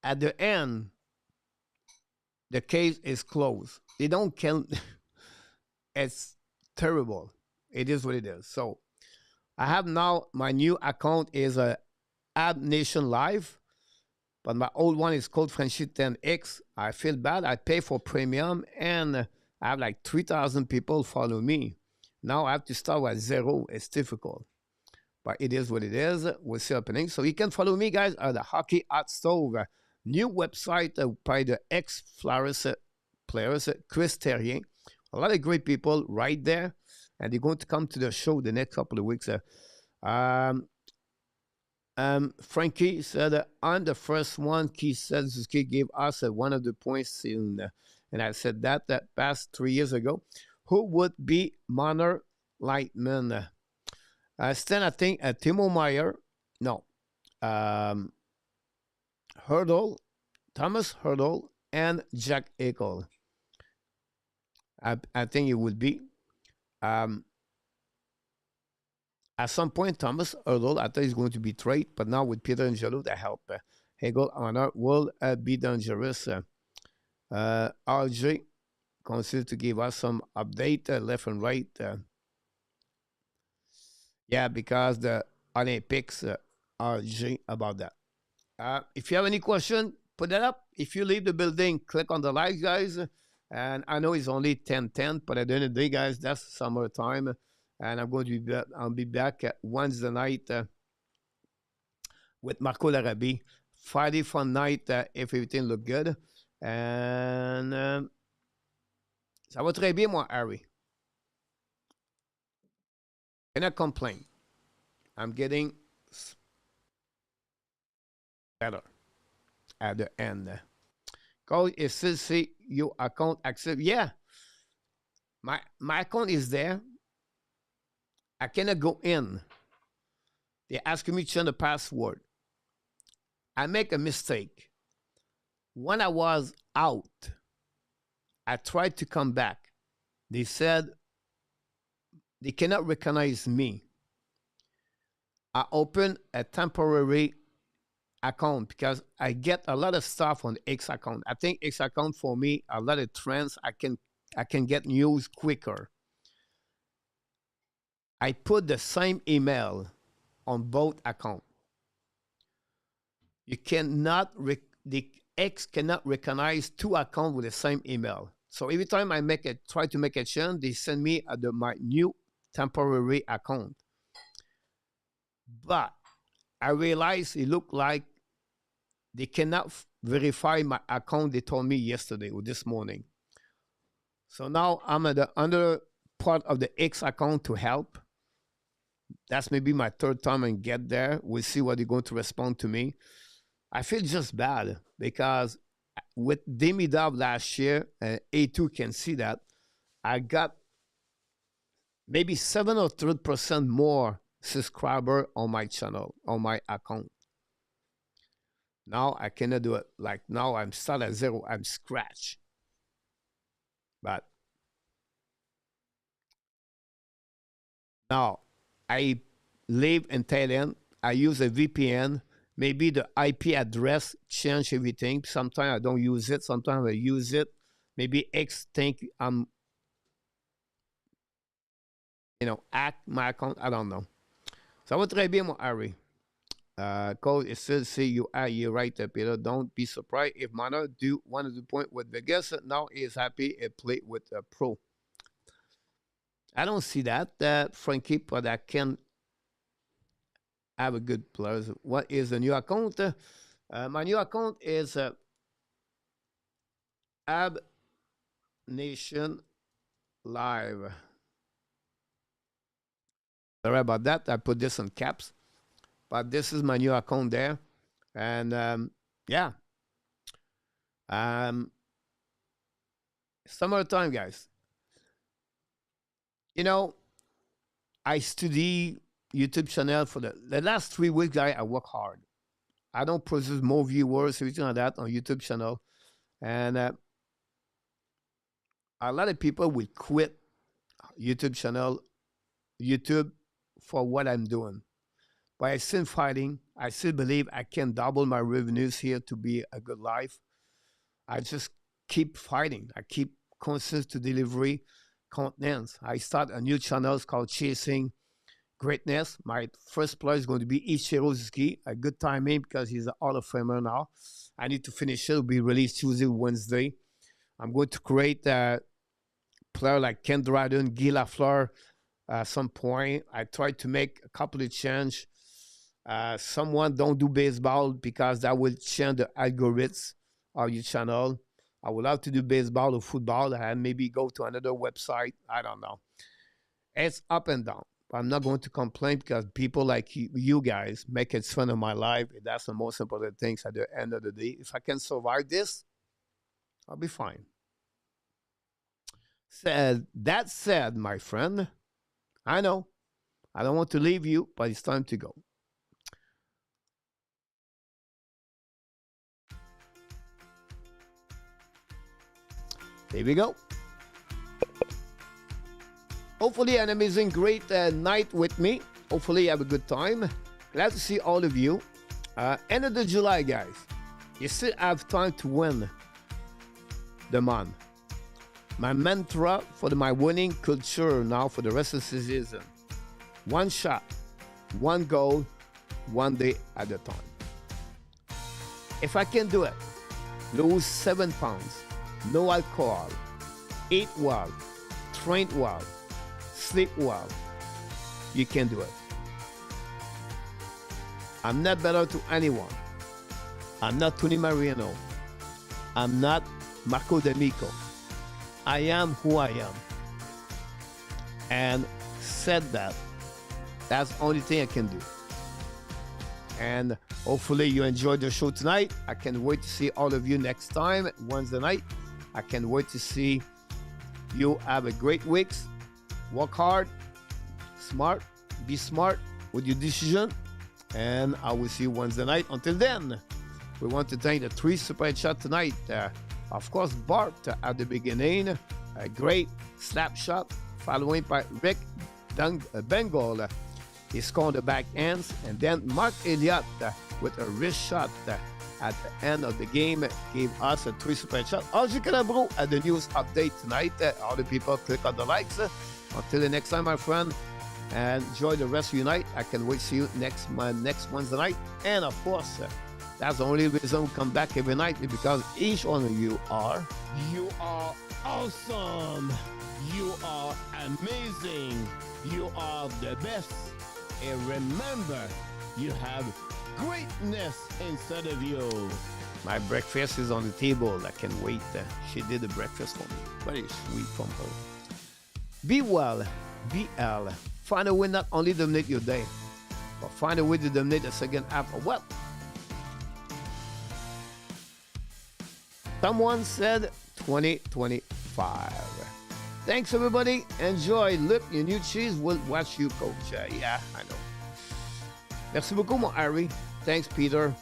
at the end, the case is closed. They don't kill. It's terrible. It is what it is. So I have now my new account is a Ab Nation Live, but my old one is called Frenchy 10X. I feel bad. I pay for premium, and I have like 3,000 people follow me. Now I have to start at zero. It's difficult, but it is what it is. We'll see happening. So you can follow me, guys, at the Hockey Hot Stove. New website by the ex-Flyers players, Chris Terrien. A lot of great people right there, and they're going to come to the show the next couple of weeks. Frankie said, I'm the first one. Keith said, Suzuki gave us one of the points in, and I said that past 3 years ago. Who would be Manor Lightman? Stan, I think Timo Meyer. No. Hurdle, Thomas Hurdle, and Jack Eichel. I think it would be. At some point, Thomas Hurdle, I thought he's going to be traded, but now with Peter Angelo, that help. Hegel Honor will be dangerous. RJ consider to give us some update left and right. Yeah, because the Olympics, RJ about that. If you have any question, put that up. If you leave the building, click on the like, guys. And I know it's only 10:10, but at the end of the day, guys, that's summertime. And I'm going to be back. I'll be back Wednesday night with Marco Larabi. Friday fun night if everything look good. And ça va très bien, moi, Harry. Cannot complain. I'm getting better at the end. Call it still say your account accept. Yeah. My account is there. I cannot go in. They asking me to change the password. I make a mistake. When I was out, I tried to come back. They said they cannot recognize me. I opened a temporary account because I get a lot of stuff on X account. I think X account for me, a lot of trends. I can get news quicker. I put the same email on both accounts. You cannot, the X cannot recognize two accounts with the same email. So every time I try to make a change, they send me my new temporary account. But I realized it looked like they cannot verify my account they told me yesterday or this morning. So now I'm at the under part of the X account to help. That's maybe my third time and get there. We'll see what they're going to respond to me. I feel just bad because with Demidov last year, A2 can see that, I got maybe 7 or 3% more subscriber on my channel, on my account. Now I cannot do it. Like now I'm start at zero, I'm scratch. But now I live in Thailand. I use a VPN. Maybe the IP address change everything. Sometimes I don't use it. Sometimes I use it. Maybe X think I'm, hack my account. I don't know. Ça va très bien, mon Harry. Cole, it still say you're right, Peter. Don't be surprised if Mana do one of the point with Vegas. Now he is happy he play with a pro. I don't see that, Frankie, but I can have a good players. What is the new account? My new account is Ab Nation Live. Sorry about that. I put this on caps. But this is my new account there. And yeah. Summertime, guys. You know, I study YouTube channel for the last 3 weeks, guys. I work hard. I don't produce more viewers, everything like that on YouTube channel. And a lot of people will quit YouTube channel, YouTube for what I'm doing. But I still fighting. I still believe I can double my revenues here to be a good life. I just keep fighting. I keep constant to delivery contents. I start a new channel called Chasing Greatness. My first player is going to be Slafkovsky. A good timing because he's an Hall of Famer now. I need to finish it. It'll be released Tuesday, Wednesday. I'm going to create a player like Ken Dryden, Guy Lafleur at some point. I tried to make a couple of changes. Someone don't do baseball because that will change the algorithms of your channel. I would love to do baseball or football and maybe go to another website. I don't know. It's up and down. I'm not going to complain because people like you guys make it fun of my life. That's the most important things at the end of the day. If I can survive this, I'll be fine. That said, my friend, I know I don't want to leave you, but it's time to go. There we go. Hopefully an amazing, great night with me. Hopefully you have a good time. Glad to see all of you. End of the July, guys. You still have time to win the month. My mantra for my winning culture now for the rest of the season. One shot, one goal, one day at a time. If I can do it, lose 7 pounds, no alcohol, eat well, train well, sleep well, you can do it. I'm not better to anyone. I'm not Tony Mariano. I'm not Marco D'Amico. I am who I am. And said that, that's the only thing I can do. And hopefully you enjoyed the show tonight. I can't wait to see all of you next time, Wednesday night. I can't wait to see you have a great week. Work hard, be smart with your decision. And I will see you Wednesday night. Until then, we want to thank the 3 super chat tonight. Of course, Bart at the beginning, a great slap shot, following by Rick Bengal. He scored the backhands, and then Mark Elliott with a wrist shot at the end of the game gave us a 3 super chat. Audrey Calabro at the news update tonight. All the people click on the likes. Until the next time, my friend, and enjoy the rest of your night. I can wait to see you next Wednesday night. And of course, that's the only reason we come back every night is because each one of you are awesome. You are amazing. You are the best. And remember, you have greatness inside of you. My breakfast is on the table. I can't wait. She did the breakfast for me. Very sweet from her. Be well, BL. Find a way not only to dominate your day, but find a way to dominate the second half of what? Someone said 2025. Thanks, everybody. Enjoy. Look, your new cheese will watch you, coach. Yeah, I know. Merci beaucoup, mon Harry. Thanks, Peter.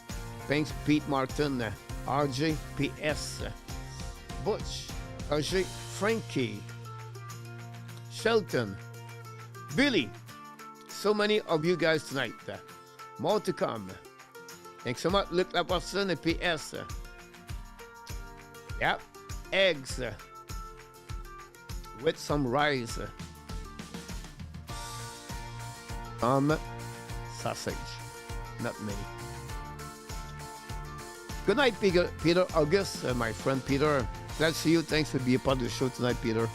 Thanks, Pete Martin. RJ, PS. Butch. RJ, Frankie. Shelton. Billy. So many of you guys tonight. More to come. Thanks so much. Luc Laperson and PS. Yep. Eggs. With some rice. Sausage. Not many. Good night, Peter August, my friend Peter. Glad to see you. Thanks for being part of the show tonight, Peter.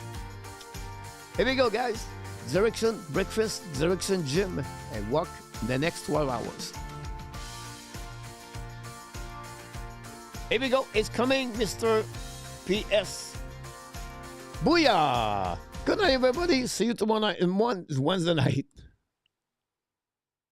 Here we go, guys. Direction, breakfast, direction, gym, and walk the next 12 hours. Here we go. It's coming, Mr. PS. Booyah! Good night, everybody. See you tomorrow night and Wednesday night.